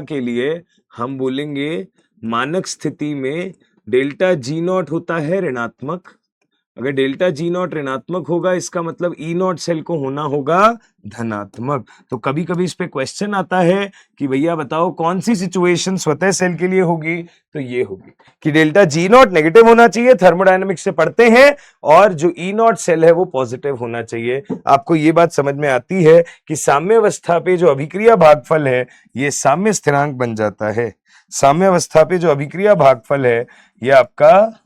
के लिए हम बोलेंगे मानक स्थिति में डेल्टा जी नॉट होता है ऋणात्मक। अगर डेल्टा जी नॉट ऋणात्मक होगा इसका मतलब ई नॉट सेल को होना होगा धनात्मक। तो कभी कभी इस पे क्वेश्चन आता है कि भैया बताओ कौन सी सिचुएशन स्वतः सेल के लिए होगी? तो ये होगी कि डेल्टा जी नॉट नेगेटिव होना चाहिए, थर्मोडायनेमिक्स से पढ़ते हैं, और जो ई नॉट सेल है वो पॉजिटिव होना चाहिए। आपको ये बात समझ में आती है कि साम्य अवस्था पे जो अभिक्रिया भागफल है ये साम्य स्थिरांक बन जाता है। साम्य अवस्था पे जो अभिक्रिया भागफल है ये आपका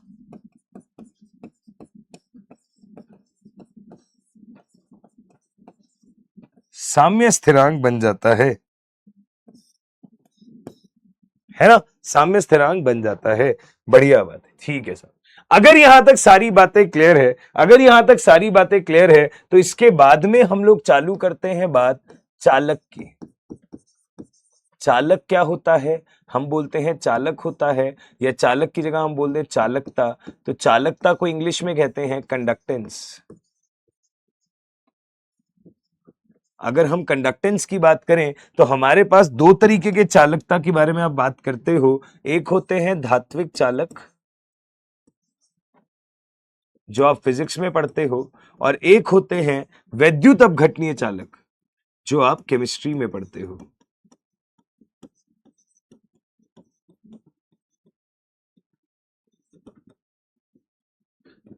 साम्य स्थिरांक बन जाता है ना? साम्य स्थिरांक बन जाता है। बढ़िया बात है, ठीक है सर। अगर यहां तक सारी बातें क्लियर है, तो इसके बाद में हम लोग चालू करते हैं बात चालक की। चालक क्या होता है? हम बोलते हैं चालक होता है, या चालक की जगह हम बोलते हैं चालकता। तो चालकता को इंग्लिश में कहते हैं कंडक्टेंस। अगर हम कंडक्टेंस की बात करें तो हमारे पास दो तरीके के चालकता के बारे में आप बात करते हो। एक होते हैं धात्विक चालक, जो आप फिजिक्स में पढ़ते हो, और एक होते हैं वैद्युत अपघटनीय चालक, जो आप केमिस्ट्री में पढ़ते हो।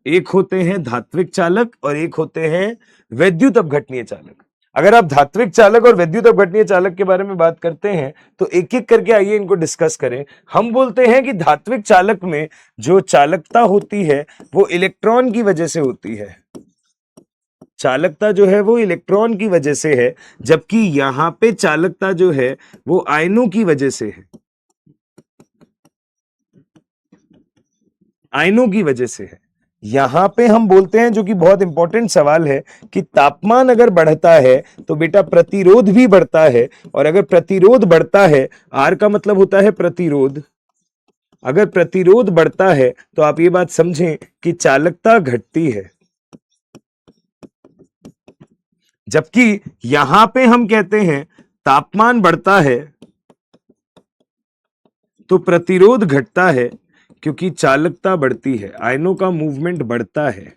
एक होते हैं धात्विक चालक और एक होते हैं वैद्युत अपघटनीय चालक। अगर आप धात्विक चालक और वैद्युत अपघटनीय चालक के बारे में बात करते हैं तो एक एक करके आइए इनको डिस्कस करें। हम बोलते हैं कि धात्विक चालक में जो चालकता होती है वो इलेक्ट्रॉन की वजह से होती है। चालकता जो है वो इलेक्ट्रॉन की वजह से है, जबकि यहां पे चालकता जो है वो आयनों की वजह से है। आयनों की वजह से है। यहां पे हम बोलते हैं, जो कि बहुत इंपॉर्टेंट सवाल है, कि तापमान अगर बढ़ता है तो बेटा प्रतिरोध भी बढ़ता है, और अगर प्रतिरोध बढ़ता है, आर का मतलब होता है प्रतिरोध, अगर प्रतिरोध बढ़ता है तो आप ये बात समझें कि चालकता घटती है। जबकि यहां पे हम कहते हैं तापमान बढ़ता है तो प्रतिरोध घटता है, क्योंकि चालकता बढ़ती है, आयनों का मूवमेंट बढ़ता है।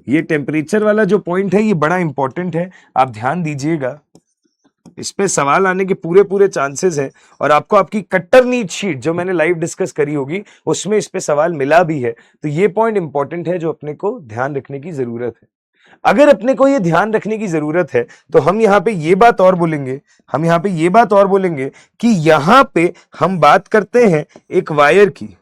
ये टेम्परेचर वाला जो पॉइंट है ये बड़ा इंपॉर्टेंट है, आप ध्यान दीजिएगा, इस पे सवाल आने के पूरे पूरे चांसेस हैं। और आपको आपकी कट्टर नीट शीट जो मैंने लाइव डिस्कस करी होगी उसमें इस पे सवाल मिला भी है। तो ये पॉइंट इंपॉर्टेंट है जो अपने को ध्यान रखने की जरूरत है। अगर अपने को ये ध्यान रखने की जरूरत है तो हम यहां पे ये बात और बोलेंगे, हम यहां पे ये बात और बोलेंगे कि यहां पे हम बात करते हैं एक वायर की।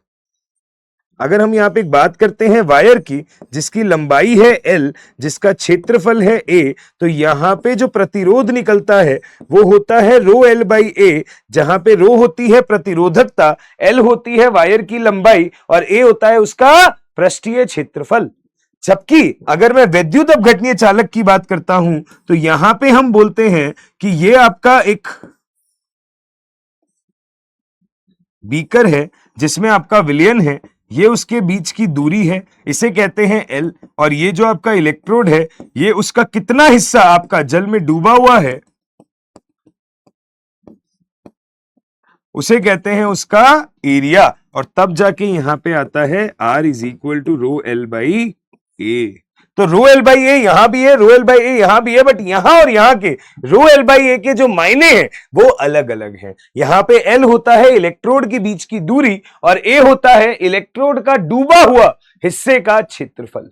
अगर हम यहां पे एक बात करते हैं वायर की जिसकी लंबाई है L, जिसका क्षेत्रफल है A, तो यहां पे जो प्रतिरोध निकलता है वो होता है रो L बाई A, जहां पे रो होती है प्रतिरोधकता, L होती है वायर की लंबाई और A होता है उसका पृष्ठीय क्षेत्रफल। जबकि अगर मैं वैद्युत अपघटनीय चालक की बात करता हूं तो यहां पे हम बोलते हैं कि ये आपका एक बीकर है जिसमें आपका विलयन है, ये उसके बीच की दूरी है, इसे कहते हैं L, और ये जो आपका इलेक्ट्रोड है ये उसका कितना हिस्सा आपका जल में डूबा हुआ है उसे कहते हैं उसका एरिया। और तब जाके यहां पे आता है R is equal to rho L by a. तो रो एल बाई ए यहां भी है, रो एल बाई ए यहां भी है, बट यहां और यहां के रो एल बाई ए के जो मायने हैं वो अलग अलग हैं। यहां पे एल होता है इलेक्ट्रोड के बीच की दूरी और ए होता है इलेक्ट्रोड का डूबा हुआ हिस्से का क्षेत्रफल।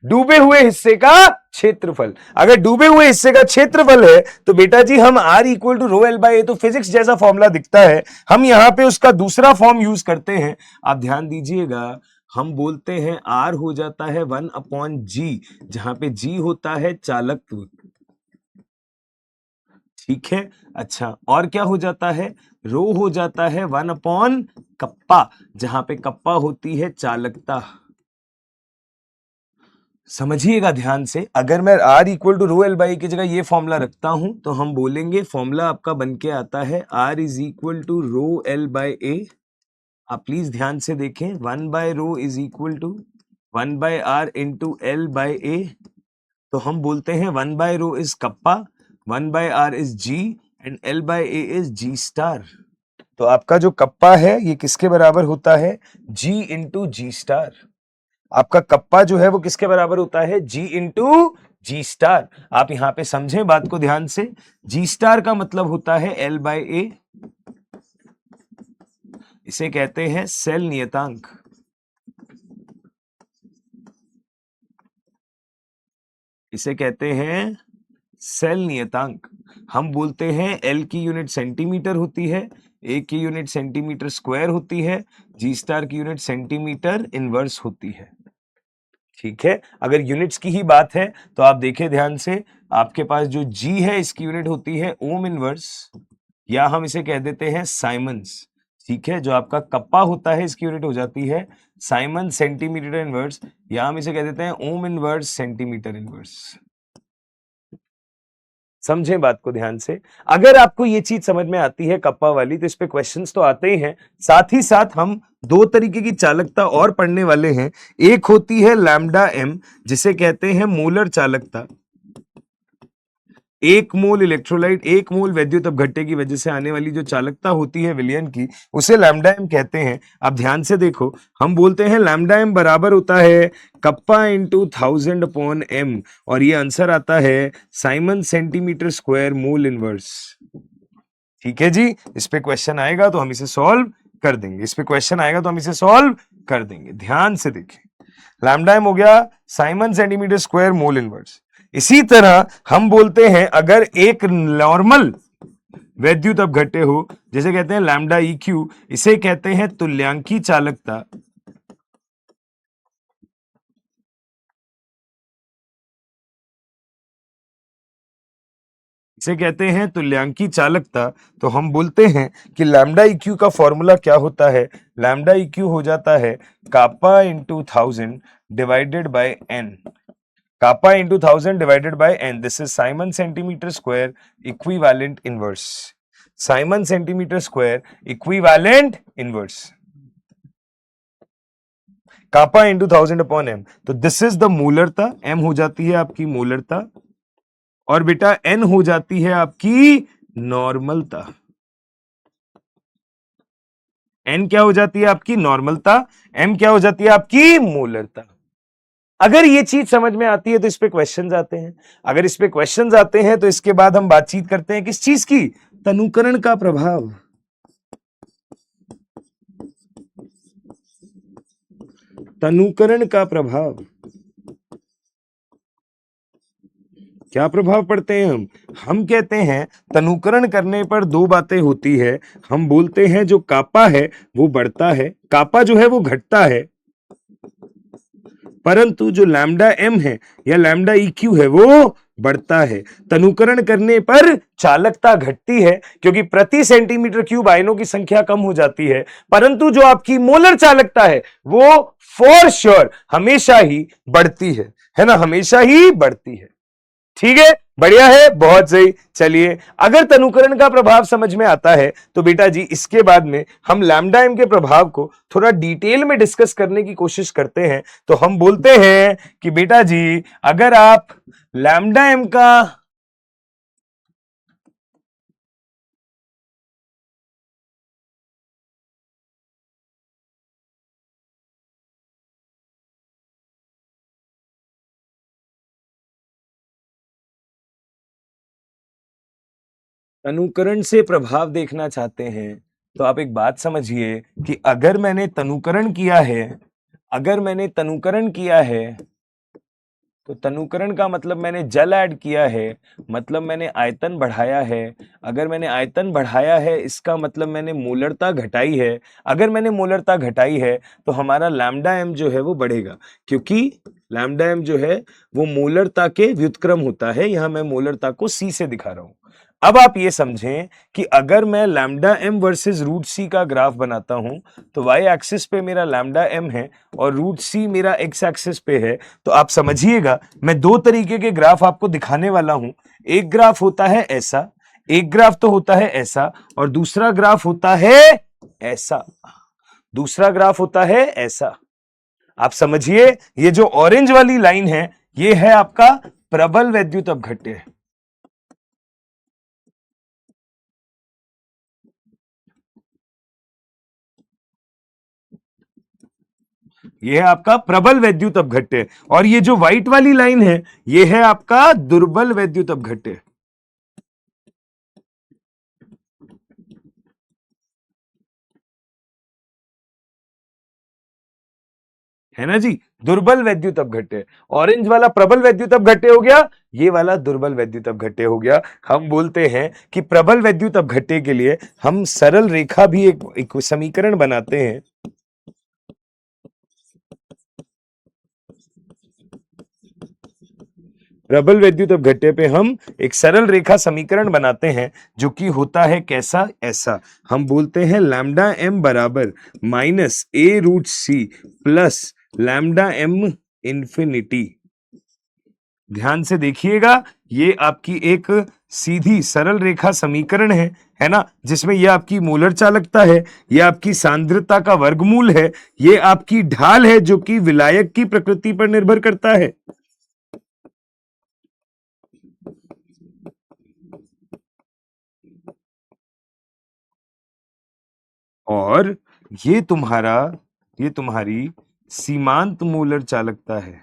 डूबे हुए हिस्से का क्षेत्रफल, अगर डूबे हुए हिस्से का क्षेत्रफल है तो बेटा जी हम R equal to rho L by a, तो फिजिक्स जैसा फॉर्मूला दिखता है, हम यहां पे उसका दूसरा फॉर्म यूज करते हैं। आप ध्यान दीजिएगा, हम बोलते हैं R हो जाता है 1/G, जहां पे G होता है चालकत्व। ठीक है, अच्छा, और क्या हो जाता है, रो हो जाता है 1/कप्पा, जहां पे कप्पा होती है चालकता। समझिएगा ध्यान से, अगर मैं R equal to rho L by की जगह ये फॉर्मूला रखता हूं तो हम बोलेंगे फॉर्मूला आपका बन के आता है R is equal to rho L by a. आप प्लीज ध्यान से देखें, 1 by rho is equal to 1 by R into l by a. तो हम बोलते हैं 1 by rho is kappa, 1 by R is G and L by a is G star. तो आपका जो कप्पा है ये किसके बराबर होता है, G इंटू G स्टार। आपका कप्पा जो है वो किसके बराबर होता है, G इंटू G स्टार। आप यहां पे समझें बात को ध्यान से, G स्टार का मतलब होता है L बाय ए, इसे कहते हैं सेल नियतांक। इसे कहते हैं सेल नियतांक। हम बोलते हैं L की यूनिट सेंटीमीटर होती है, A की यूनिट सेंटीमीटर स्क्वायर होती है, G स्टार की यूनिट सेंटीमीटर इनवर्स होती है। ठीक है, अगर यूनिट्स की ही बात है तो आप देखें ध्यान से, आपके पास जो G है इसकी यूनिट होती है ओम इनवर्स, या हम इसे कह देते हैं साइमंस। ठीक है, जो आपका कप्पा होता है इसकी यूनिट हो जाती है साइमन सेंटीमीटर इनवर्स, या हम इसे कह देते हैं ओम इनवर्स सेंटीमीटर इनवर्स। समझें बात को ध्यान से। अगर आपको ये चीज समझ में आती है कप्पा वाली, तो इस पे क्वेश्चंस तो आते ही हैं, साथ ही साथ हम दो तरीके की चालकता और पढ़ने वाले हैं। एक होती है लैम्डा एम, जिसे कहते हैं मोलर चालकता। एक मोल इलेक्ट्रोलाइट, एक मोल वैद्युत अपघट्य की वजह से आने वाली जो चालकता होती है विलयन की, उसे लैम्डा एम कहते हैं। अब ध्यान से देखो, हम बोलते हैं लैम्डा एम बराबर होता है कप्पा इंटू 1000 अपॉन एम, और ये आंसर आता है Simon centimetre square mole inverse. ठीक है जी, इस पे क्वेश्चन आएगा तो हम इसे सॉल्व कर देंगे, इस पे क्वेश्चन आएगा तो हम इसे सॉल्व कर देंगे। ध्यान से देखें, लैम्डा एम हो गया Simon centimetre square mole inverse. इसी तरह हम बोलते हैं अगर एक नॉर्मल वैद्युत अपघट्य हो, जैसे कहते हैं लैम्डा ई क्यू, इसे कहते हैं तुल्यांकी चालकता। इसे कहते हैं तुल्यांकी चालकता। तो हम बोलते हैं कि लैम्डा ई क्यू का फॉर्मूला क्या होता है, लैम्डा ई क्यू हो जाता है kappa into 1000 divided by n. Kappa into 1000 divided by n. This is Simon centimeter square equivalent inverse. Simon centimeter square equivalent inverse. Kappa into 1000 upon m. तो this is the मोलरता, m हो जाती है आपकी मोलरता, और बेटा n हो जाती है आपकी नॉर्मलता। n क्या हो जाती है आपकी नॉर्मलता, m क्या हो जाती है आपकी मोलरता। अगर ये चीज समझ में आती है तो इस पे क्वेश्चंस आते हैं। अगर इस पे क्वेश्चंस आते हैं तो इसके बाद हम बातचीत करते हैं किस चीज की, तनुकरण का प्रभाव। तनुकरण का प्रभाव, क्या प्रभाव पड़ते हैं हम कहते हैं तनुकरण करने पर दो बातें होती है। हम बोलते हैं जो कापा है वो बढ़ता है, कापा जो है वो घटता है, परंतु जो लैम्डा एम है या लैम्डा ई क्यू है वो बढ़ता है। तनुकरण करने पर चालकता घटती है क्योंकि प्रति सेंटीमीटर क्यूब आयनों की संख्या कम हो जाती है, परंतु जो आपकी मोलर चालकता है वो फॉर श्योर हमेशा ही बढ़ती है ना, हमेशा ही बढ़ती है। ठीक है, बढ़िया है, बहुत सही। चलिए, अगर तनुकरण का प्रभाव समझ में आता है तो बेटा जी इसके बाद में हम लैम्डा एम के प्रभाव को थोड़ा डिटेल में डिस्कस करने की कोशिश करते हैं। तो हम बोलते हैं कि बेटा जी अगर आप लैम्डा एम का तनुकरण से प्रभाव देखना चाहते हैं तो आप एक बात समझिए कि अगर मैंने तनुकरण किया है, अगर मैंने तनुकरण किया है तो तनुकरण का मतलब मैंने जल ऐड किया है, मतलब मैंने आयतन बढ़ाया है। अगर मैंने आयतन बढ़ाया है इसका मतलब मैंने मोलरता घटाई है। अगर मैंने मोलरता घटाई है तो हमारा लैम्डा एम जो है वो बढ़ेगा, क्योंकि लैम्डा एम जो है वो मोलरता के व्युत्क्रम होता है। यहां मैं मोलरता को सी से दिखा रहा हूं। अब आप ये समझें कि अगर मैं लैम्डा एम वर्सेस रूट सी का ग्राफ बनाता हूं तो वाई एक्सिस पे मेरा लैम्डा एम है और रूट सी मेरा एक्स एक्सिस पे है। तो आप समझिएगा मैं दो तरीके के ग्राफ आपको दिखाने वाला हूं। एक ग्राफ होता है ऐसा, एक ग्राफ तो होता है ऐसा, और दूसरा ग्राफ होता है ऐसा, दूसरा ग्राफ होता है ऐसा। आप समझिए ये जो ऑरेंज वाली लाइन है ये है आपका प्रबल वैद्युत अपघट्य। ये है आपका प्रबल वैद्युत अपघट्य, और ये जो व्हाइट वाली लाइन है ये है आपका दुर्बल वैद्युत अपघट्य। है ना जी, दुर्बल वैद्युत अपघट्य। ऑरेंज वाला प्रबल वैद्युत अपघट्य हो गया, ये वाला दुर्बल वैद्युत अपघट्य हो गया। हम बोलते हैं कि प्रबल वैद्युत अपघट्य के लिए हम सरल रेखा भी एक समीकरण बनाते हैं। प्रबल वैद्युत अपघट्य पे हम एक सरल रेखा समीकरण बनाते हैं जो कि होता है कैसा, ऐसा। हम बोलते हैं लैम्डा एम बराबर minus a root c plus lambda m infinity. ध्यान से देखिएगा, ये आपकी एक सीधी सरल रेखा समीकरण है ना, जिसमें ये आपकी मोलर चालकता है, ये आपकी सांद्रता का वर्गमूल है, ये आपकी ढाल है जो कि विलायक की प्रकृति पर निर्भर करता है। और ये तुम्हारी सीमांत मोलर चालकता है।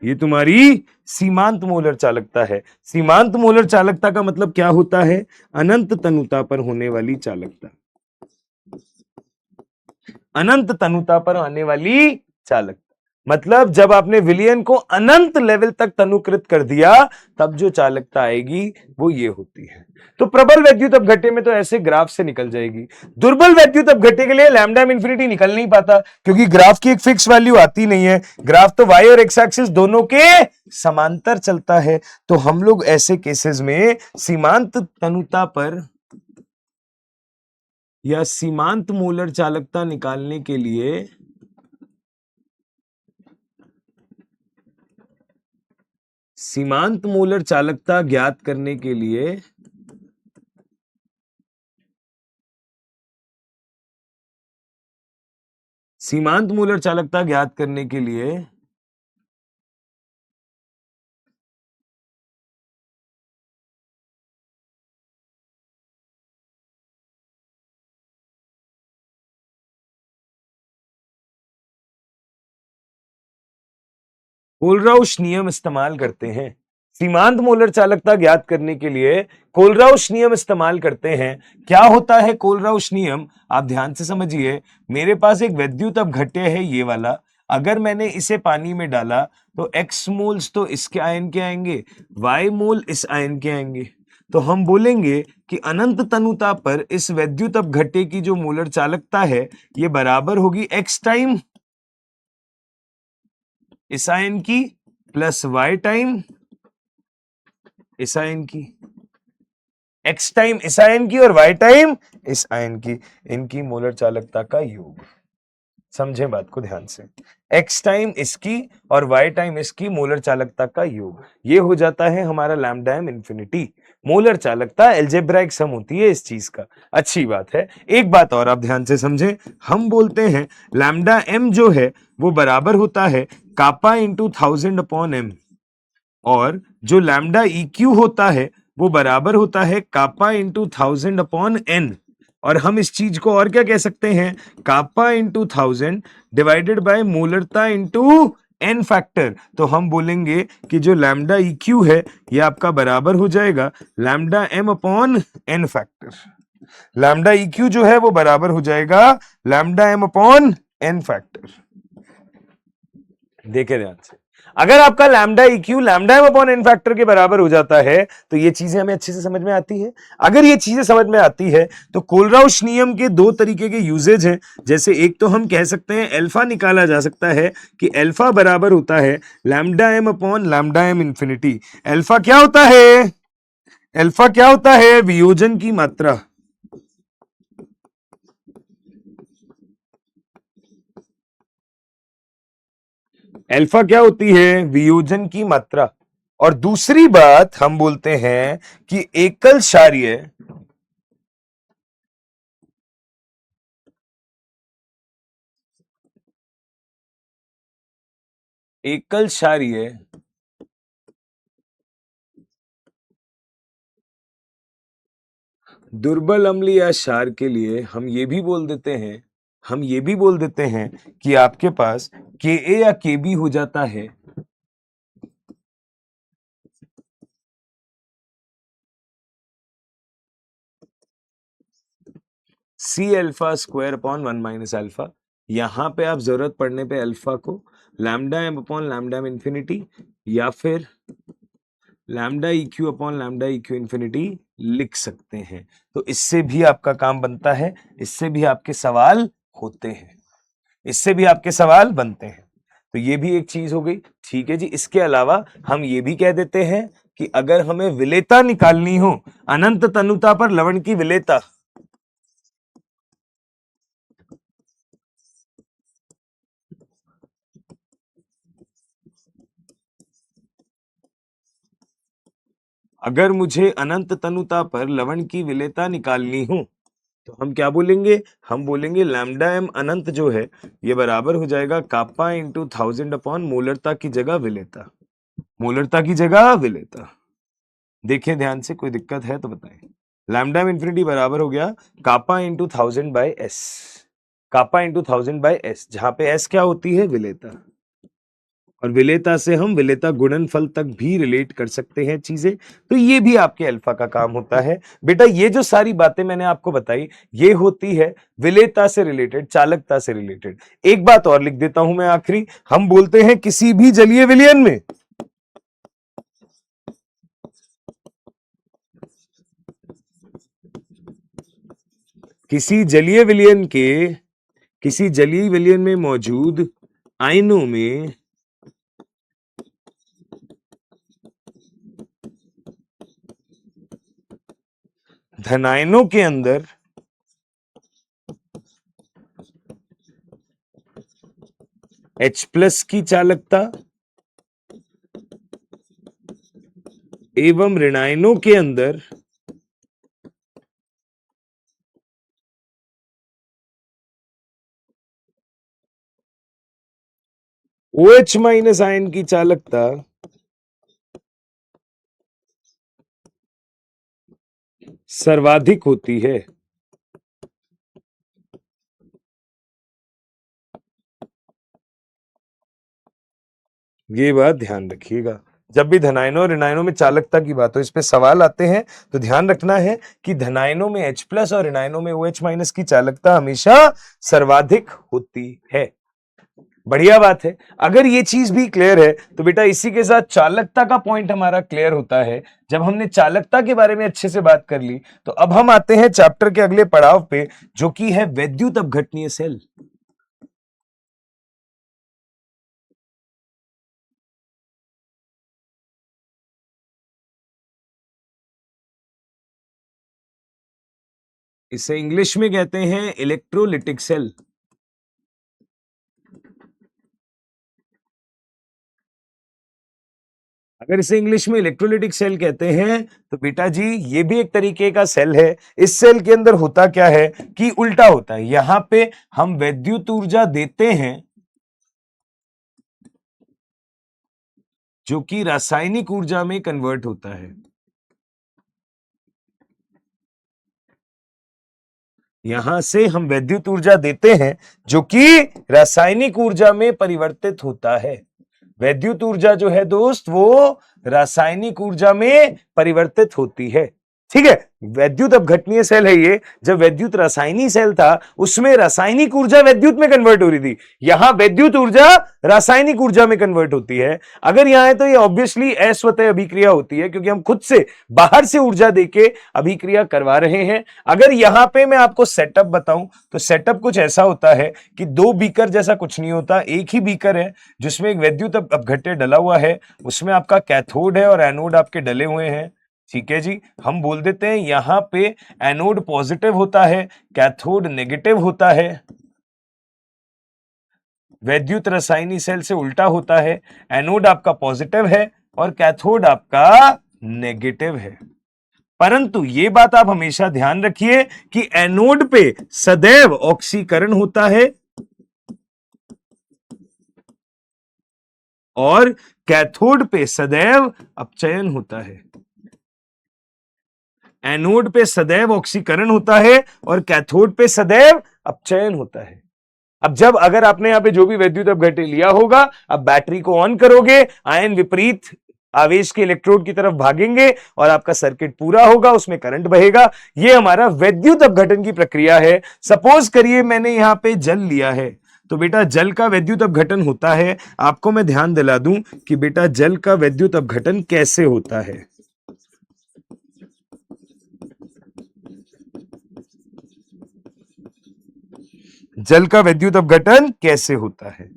ये तुम्हारी सीमांत मोलर चालकता है। सीमांत मोलर चालकता का मतलब क्या होता है? अनंत तनुता पर होने वाली चालकता। अनंत तनुता पर आने वाली चालकता मतलब जब आपने विलयन को अनंत लेवल तक तनुकृत कर दिया, तब जो चालकता आएगी वो ये होती है। तो प्रबल वैद्युत अपघट्य में तो ऐसे ग्राफ से निकल जाएगी। दुर्बल वैद्युत अपघट्य के लिए लैम्डा इंफिनिटी निकल नहीं पाता, क्योंकि ग्राफ की एक फिक्स वैल्यू आती नहीं है। ग्राफ तो वाई और एक्स एक्सिस दोनों के समांतर चलता है। तो हम लोग ऐसे केसेस में सीमांत तनुता पर या सीमांत मोलर चालकता निकालने के लिए सीमांत मोलर चालकता ज्ञात करने के लिए सीमांत मोलर चालकता ज्ञात करने के लिए कोलराउश नियम इस्तेमाल करते हैं। सीमांत मोलर चालकता ज्ञात करने के लिए कोलराउश नियम इस्तेमाल करते हैं। क्या होता है कोलराउश नियम? आप ध्यान से समझिए। मेरे पास एक वैद्युत अपघट्य है ये वाला, अगर मैंने इसे पानी में डाला तो x मोल्स तो इसके आयन के आएंगे, y मोल इस आयन के आएंगे। तो हम बोलेंगे कि अनंत तनुता पर इस वैद्युत अपघट्य की जो मोलर चालकता है ये बराबर होगी x टाइम इस आयन की प्लस y टाइम इस आयन की, x टाइम इस आयन की और y टाइम इस आयन की, इनकी मोलर चालकता का योग। समझे बात को ध्यान से। x टाइम इसकी और y टाइम इसकी मोलर चालकता का योग, ये हो जाता है हमारा लैम्डा एम इंफिनिटी। मोलर चालकता एल्जेब्राइक सम होती है इस चीज का। अच्छी बात है। एक बात और आप ध्यान से समझें, हम बोलते हैं लैम्डा एम जो है वो बराबर होता है कापा इंटू 1000 अपॉन एम, और जो लैम्डा EQ होता है वो बराबर होता है कापा इंटू 1000 अपॉन एन। और हम इस चीज को और क्या कह सकते हैं? कापा इंटू 1000 डिवाइडेड बाय मोलरता इंटू एन फैक्टर। तो हम बोलेंगे कि जो लैम्डा EQ है ये आपका बराबर हो जाएगा lambda m upon n factor. Lambda EQ जो है वो बराबर हो जाएगा lambda m upon n factor. देखे ध्यान से, अगर आपका lambda EQ lambda m upon n factor के बराबर हो जाता है तो ये चीजें हमें अच्छे से समझ में आती है। अगर ये चीजें समझ में आती है तो कोलराउश नियम के दो तरीके के यूजेज हैं। जैसे एक तो हम कह सकते हैं अल्फा निकाला जा सकता है कि अल्फा बराबर होता है lambda m upon lambda m infinity. Alpha क्या होता है? अल्फा क्या होता है? वियोजन की मात्रा। अल्फा क्या होती है? वियोजन की मात्रा। और दूसरी बात हम बोलते हैं कि एकल क्षारीय एकल क्षारीय दुर्बल अम्ल या क्षार के लिए हम ये भी बोल देते हैं कि आपके पास Ka या Kb हो जाता है C alpha square upon 1 minus alpha. यहां पे आप जरूरत पड़ने पे अल्फा को lambda m upon lambda m infinity या फिर lambda EQ upon lambda EQ infinity लिख सकते हैं। तो इससे भी आपका काम बनता है, इससे भी आपके सवाल होते हैं, इससे भी आपके सवाल बनते हैं। तो ये भी एक चीज हो गई। ठीक है जी। इसके अलावा हम ये भी कह देते हैं कि अगर हमें विलेयता निकालनी हो, अनंत तनुता पर लवण की विलेयता, अगर मुझे अनंत तनुता पर लवण की विलेयता निकालनी हो तो हम क्या बोलेंगे, हम बोलेंगे लैम्डा एम अनंत जो है ये बराबर हो जाएगा कापा इंटू 1000 अपॉन मोलरता की जगह विलेयता, मोलरता की जगह विलेयता। देखिए ध्यान से, कोई दिक्कत है तो बताएं। लैम्डा एम इन्फिनिटी बराबर हो गया kappa into 1000 by s, kappa into 1000 by s, जहां पे एस क्या होती है, विलेयता। और विलेयता से हम विलेयता गुणनफल तक भी रिलेट कर सकते हैं चीजें, तो ये भी आपके अल्फा का काम होता है। बेटा ये जो सारी बातें मैंने आपको बताई ये होती है विलेयता से रिलेटेड, चालकता से रिलेटेड। एक बात और लिख देता हूं मैं आखिरी, हम बोलते हैं किसी भी जलीय विलयन में, किसी जलीय विलयन के, किसी जलीय विलयन में मौजूद आयनों में धनायनों के अंदर H प्लस की चालकता एवं ऋणायनों के अंदर OH माइनस आयन की चालकता सर्वाधिक होती है। ये बात ध्यान रखिएगा, जब भी धनायनों और ऋणायनों में चालकता की बात हो, इस पे सवाल आते हैं तो ध्यान रखना है कि धनायनों में H प्लस और ऋणायनों में OH माइनस की चालकता हमेशा सर्वाधिक होती है। बढ़िया बात है, अगर ये चीज भी क्लियर है तो बेटा इसी के साथ चालकता का पॉइंट हमारा क्लियर होता है। जब हमने चालकता के बारे में अच्छे से बात कर ली तो अब हम आते हैं चैप्टर के अगले पड़ाव पे, जो कि है वैद्युत अपघटनीय सेल। इसे इंग्लिश में कहते हैं इलेक्ट्रोलिटिक सेल। अगर इसे इंग्लिश में इलेक्ट्रोलिटिक सेल कहते हैं तो बेटा जी ये भी एक तरीके का सेल है। इस सेल के अंदर होता क्या है कि उल्टा होता है, यहां पे हम वैद्युत ऊर्जा देते हैं जो कि रासायनिक ऊर्जा में कन्वर्ट होता है। यहां से हम वैद्युत ऊर्जा देते हैं जो कि रासायनिक ऊर्जा में परिवर्तित होता है। वैद्युत ऊर्जा जो है दोस्त वो रासायनिक ऊर्जा में परिवर्तित होती है। ठीक है, वैद्युत अपघटनीय सेल है ये। जब वैद्युत रासायनिक सेल था उसमें रासायनिक ऊर्जा वैद्युत में कन्वर्ट हो रही थी, यहां वैद्युत ऊर्जा रासायनिक ऊर्जा में कन्वर्ट होती है। अगर यहां है तो ये ऑब्वियसली अस्वतः अभिक्रिया होती है क्योंकि हम खुद से बाहर से ऊर्जा देके अभिक्रिया करवा रहे हैं। अगर यहां पे मैं आपको सेटअप बताऊं तो सेटअप कुछ ऐसा होता है कि दो बीकर जैसा कुछ नहीं होता, एक ही बीकर है जिसमें एक वैद्युत अपघट्य डला हुआ है, उसमें आपका कैथोड है और एनोड आपके डले हुए हैं। ठीक है जी, हम बोल देते हैं यहां पे एनोड पॉजिटिव होता है, कैथोड नेगेटिव होता है। वैद्युत रासायनिक सेल से उल्टा होता है, एनोड आपका पॉजिटिव है और कैथोड आपका नेगेटिव है। परंतु ये बात आप हमेशा ध्यान रखिए कि एनोड पे सदैव ऑक्सीकरण होता है और कैथोड पे सदैव अपचयन होता है। एनोड पे सदैव ऑक्सीकरण होता है और कैथोड पे सदैव अपचयन होता है। अब जब अगर आपने यहां पे जो भी वैद्युत अपघट्य लिया होगा, अब बैटरी को ऑन करोगे, आयन विपरीत आवेश के इलेक्ट्रोड की तरफ भागेंगे और आपका सर्किट पूरा होगा, उसमें करंट बहेगा। यह हमारा वैद्युत अपघटन की प्रक्रिया है। सपोज करिए मैंने यहां पे जल लिया है, तो बेटा जल का वैद्युत अपघटन होता है। आपको मैं ध्यान दिला दूं कि बेटा जल का वैद्युत अपघटन कैसे होता है। जल का वैद्युत अपघटन कैसे होता है,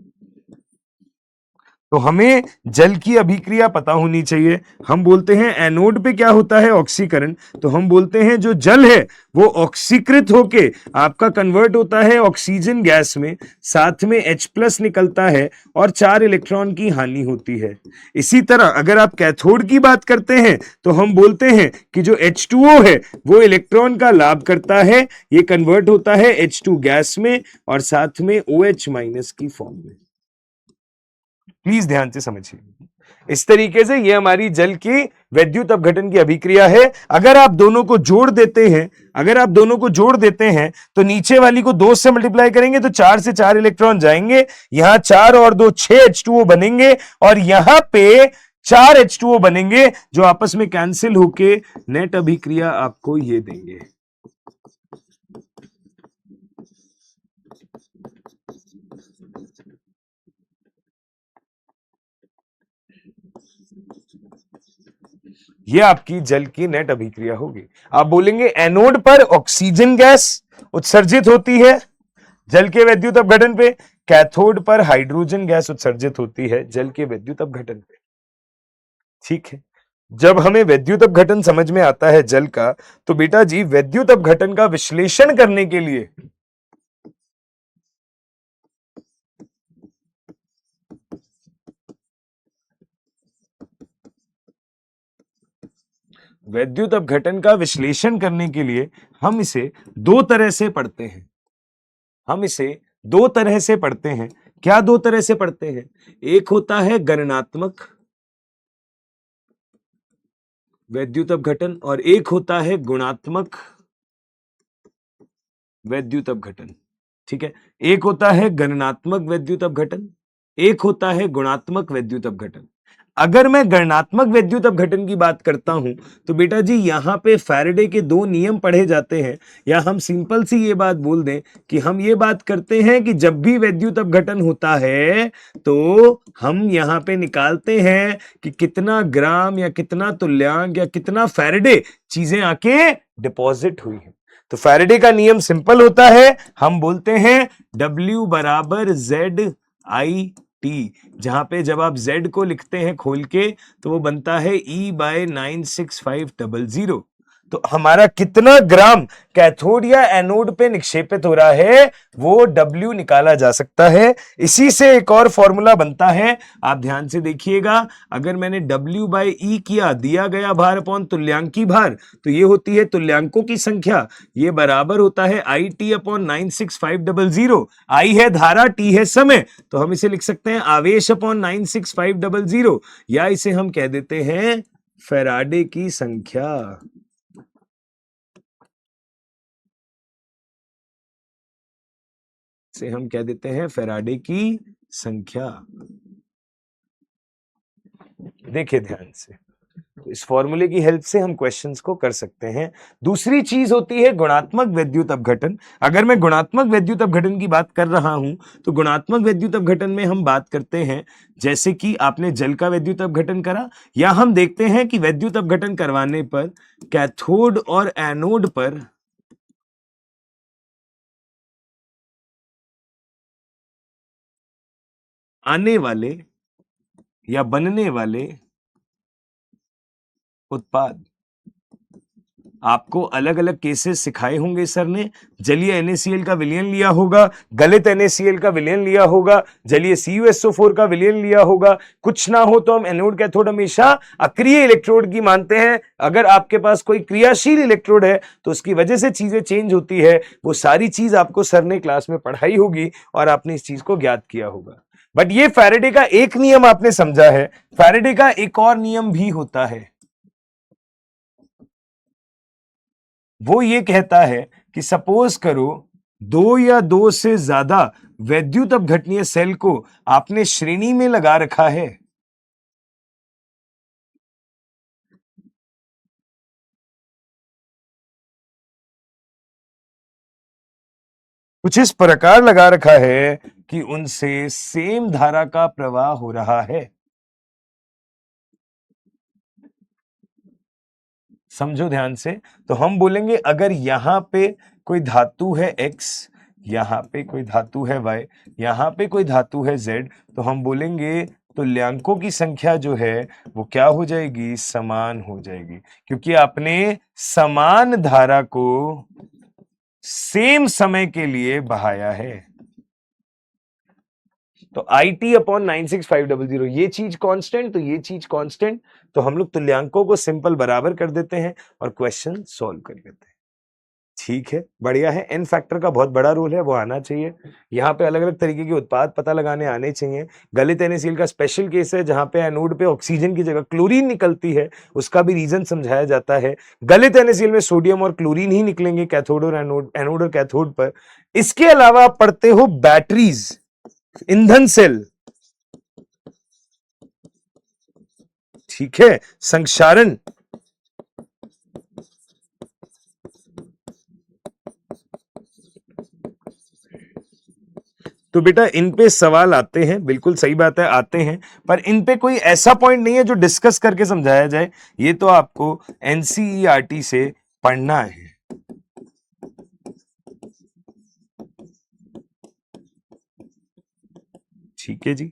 तो हमें जल की अभिक्रिया पता होनी चाहिए। हम बोलते हैं एनोड पे क्या होता है, ऑक्सीकरण। तो हम बोलते हैं जो जल है वो ऑक्सीकृत होके आपका कन्वर्ट होता है ऑक्सीजन गैस में, साथ में H+ निकलता है और 4 इलेक्ट्रॉन की हानि होती है। इसी तरह अगर आप कैथोड की बात करते हैं तो हम बोलते हैं कि जो H2O है वो इलेक्ट्रॉन का लाभ करता है, ये कन्वर्ट होता है H2 गैस में और साथ में OH- की फॉर्म में। प्लीज ध्यान से समझिए। इस तरीके से ये हमारी जल की वैद्युत अपघटन की अभिक्रिया है। अगर आप दोनों को जोड़ देते हैं, अगर आप दोनों को जोड़ देते हैं तो नीचे वाली को 2 से मल्टीप्लाई करेंगे तो 4 से 4 इलेक्ट्रॉन जाएंगे, यहां 4 और 2 6 H2O बनेंगे और यहां पे 4 H2O बनेंगे जो आपस में कैंसिल होके नेट अभिक्रिया आपको ये देंगे। ये आपकी जल की नेट अभिक्रिया होगी। आप बोलेंगे एनोड पर ऑक्सीजन गैस उत्सर्जित होती है जल के वैद्युत अपघटन पे, कैथोड पर हाइड्रोजन गैस उत्सर्जित होती है जल के वैद्युत अपघटन पे। ठीक है, जब हमें वैद्युत अपघटन समझ में आता है जल का, तो बेटा जी वैद्युत अपघटन का विश्लेषण करने के लिए वैद्युत अपघटन का विश्लेषण करने के लिए हम इसे दो तरह से पढ़ते हैं। हम इसे दो तरह से पढ़ते हैं। क्या दो तरह से पढ़ते हैं? एक होता है गणनात्मक वैद्युत अपघटन और एक होता है गुणात्मक वैद्युत अपघटन। ठीक है, एक होता है गणनात्मक वैद्युत अपघटन, एक होता है गुणात्मक वैद्युत अपघटन। अगर मैं गणनात्मक वैद्युत अपघटन की बात करता हूं तो बेटा जी यहां पे फैराडे के दो नियम पढ़े जाते हैं, या हम सिंपल सी ये बात बोल दें कि हम ये बात करते हैं कि जब भी वैद्युत अपघटन होता है तो हम यहां पे निकालते हैं कि कितना ग्राम या कितना तुल्यांक या कितना फैराडे चीजें आके डिपॉजिट हुई है। तो फैराडे का नियम सिंपल होता है, हम बोलते हैं W बराबर ZIT, जहां पे जब आप Z को लिखते हैं खोल के तो वो बनता है E/96500। तो हमारा कितना ग्राम कैथोड या एनोड पे निक्षेपित हो रहा है वो W निकाला जा सकता है। इसी से एक और फॉर्मूला बनता है, आप ध्यान से देखिएगा। अगर मैंने W/E किया दिया गया भार अपॉन तुल्यांकी भार, तो ये होती है तुल्यांकों की संख्या, ये बराबर होता है IT अपॉन 96500। I है धारा, T है समय, तो हम इसे लिख सकते हैं आवेश अपॉन 96500, या इसे हम कह देते हैं फैराडे की संख्या। से हम कह देते हैं फैराडे की संख्या। देखिए ध्यान से, तो इस फॉर्मूले की हेल्प से हम क्वेश्चंस को कर सकते हैं। दूसरी चीज होती है गुणात्मक वैद्युत अपघटन। अगर मैं गुणात्मक वैद्युत अपघटन की बात कर रहा हूं तो गुणात्मक वैद्युत अपघटन में हम बात करते हैं, जैसे कि आपने जल का वैद्युत अपघटन करा, या हम देखते हैं कि वैद्युत अपघटन करवाने पर कैथोड और एनोड पर आने वाले या बनने वाले उत्पाद, आपको अलग अलग केसेस सिखाए होंगे सर ने। जलीय NaCl का विलयन लिया होगा, गलित NaCl का विलयन लिया होगा, जलीय CuSO4 का विलयन लिया होगा। कुछ ना हो तो हम एनोड कैथोड हमेशा अक्रिय इलेक्ट्रोड की मानते हैं। अगर आपके पास कोई क्रियाशील इलेक्ट्रोड है तो उसकी वजह से चीजें चेंज होती है। वो सारी चीज आपको सर ने क्लास में पढ़ाई होगी और आपने इस चीज को ज्ञात किया होगा। बट ये फैराडे का एक नियम आपने समझा है। फैराडे का एक और नियम भी होता है, वो ये कहता है कि सपोज करो दो या दो से ज्यादा वैद्युत अपघटनीय सेल को आपने श्रेणी में लगा रखा है। कुछ इस प्रकार लगा रखा है कि उनसे सेम धारा का प्रवाह हो रहा है। समझो ध्यान से, तो हम बोलेंगे अगर यहां पे कोई धातु है X, यहां पे कोई धातु है Y, यहां पे कोई धातु है Z, तो हम बोलेंगे तुल्यांकों की संख्या जो है वो क्या हो जाएगी, समान हो जाएगी, क्योंकि आपने समान धारा को सेम समय के लिए बहाया है। तो IT अपॉन 96500 ये चीज कांस्टेंट, तो ये चीज कांस्टेंट, तो हम लोग तुल्यांकों को सिंपल बराबर कर देते हैं और क्वेश्चन सॉल्व कर लेते हैं। ठीक है, बढ़िया है। एन फैक्टर का बहुत बड़ा रोल है, वो आना चाहिए। यहाँ पे अलग अलग तरीके के उत्पाद पता लगाने आने चाहिए। गलित NaCl का स्पेशल केस है जहां पे एनोड पे ऑक्सीजन की जगह क्लोरीन निकलती है, उसका भी रीजन समझाया जाता है। गलित NaCl में सोडियम और क्लोरीन ही निकलेंगे कैथोड और एनोड और कैथोड पर। इसके अलावा आप पढ़ते हो बैटरीज, ईंधन सेल, ठीक है, संक्षारण, तो बेटा इन पे सवाल आते हैं, बिल्कुल सही बात है, आते हैं, पर इन पे कोई ऐसा पॉइंट नहीं है जो डिस्कस करके समझाया जाए। ये तो आपको NCERT से पढ़ना है। ठीक है जी,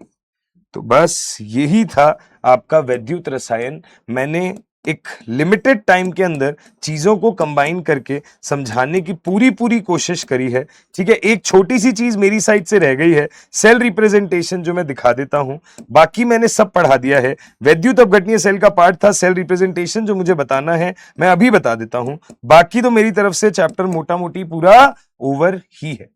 तो बस यही था आपका वैद्युत रसायन। मैंने एक लिमिटेड टाइम के अंदर चीजों को कंबाइन करके समझाने की पूरी कोशिश करी है। ठीक है, एक छोटी सी चीज मेरी साइड से रह गई है, सेल रिप्रेजेंटेशन, जो मैं दिखा देता हूं। बाकी मैंने सब पढ़ा दिया है। वैद्युत अपघटनीय सेल का पार्ट था, सेल रिप्रेजेंटेशन जो मुझे बताना है मैं अभी बता देता हूं। बाकी तो मेरी तरफ से चैप्टर मोटा मोटी पूरा ओवर ही है।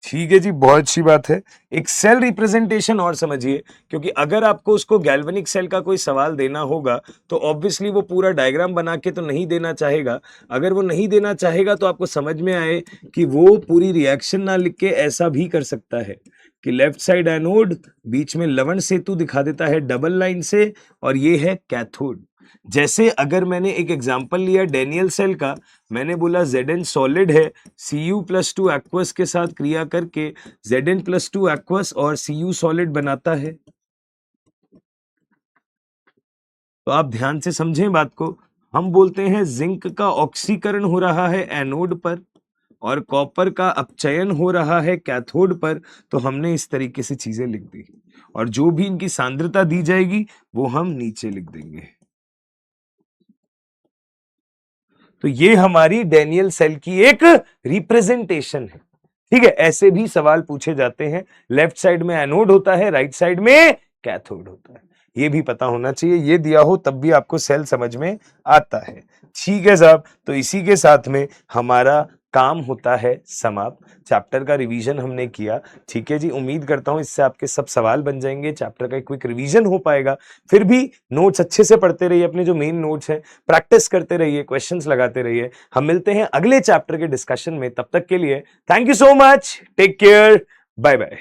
ठीक है जी, बहुत अच्छी बात है। एक सेल रिप्रेजेंटेशन और समझिए, क्योंकि अगर आपको उसको गैल्वेनिक सेल का कोई सवाल देना होगा तो ऑब्वियसली वो पूरा डायग्राम बना के तो नहीं देना चाहेगा। अगर वो नहीं देना चाहेगा तो आपको समझ में आए कि वो पूरी रिएक्शन ना लिख के ऐसा भी कर सकता है कि लेफ्ट साइड एनोड, बीच में लवण सेतु दिखा देता है डबल लाइन से, और ये है कैथोड। जैसे अगर मैंने एक एग्जांपल लिया डेनियल सेल का, मैंने बोला Zn सॉलिड है, Cu+2 एक्वस के साथ क्रिया करके Zn+2 एक्वस और Cu सॉलिड बनाता है। तो आप ध्यान से समझें बात को। हम बोलते हैं जिंक का ऑक्सीकरण हो रहा है एनोड पर और कॉपर का अपचयन हो रहा है कैथोड पर, तो हमने इस तरीके से चीजें लिख दी, और जो भी इनकी सांद्रता दी जाएगी वो हम नीचे लिख देंगे। तो ये हमारी डेनियल सेल की एक रिप्रेजेंटेशन है। ठीक है, ऐसे भी सवाल पूछे जाते हैं। लेफ्ट साइड में एनोड होता है, राइट साइड में कैथोड होता है, ये भी पता होना चाहिए। ये दिया हो तब भी आपको सेल समझ में आता है। ठीक है साहब, तो इसी के साथ में हमारा काम होता है समाप्त। चैप्टर का रिवीजन हमने किया। ठीक है जी, उम्मीद करता हूं इससे आपके सब सवाल बन जाएंगे, चैप्टर का एक क्विक रिवीजन हो पाएगा। फिर भी नोट्स अच्छे से पढ़ते रहिए, अपने जो मेन नोट्स हैं प्रैक्टिस करते रहिए, क्वेश्चंस लगाते रहिए। हम मिलते हैं अगले चैप्टर के डिस्कशन में, तब तक के लिए thank you so much, take care, bye bye.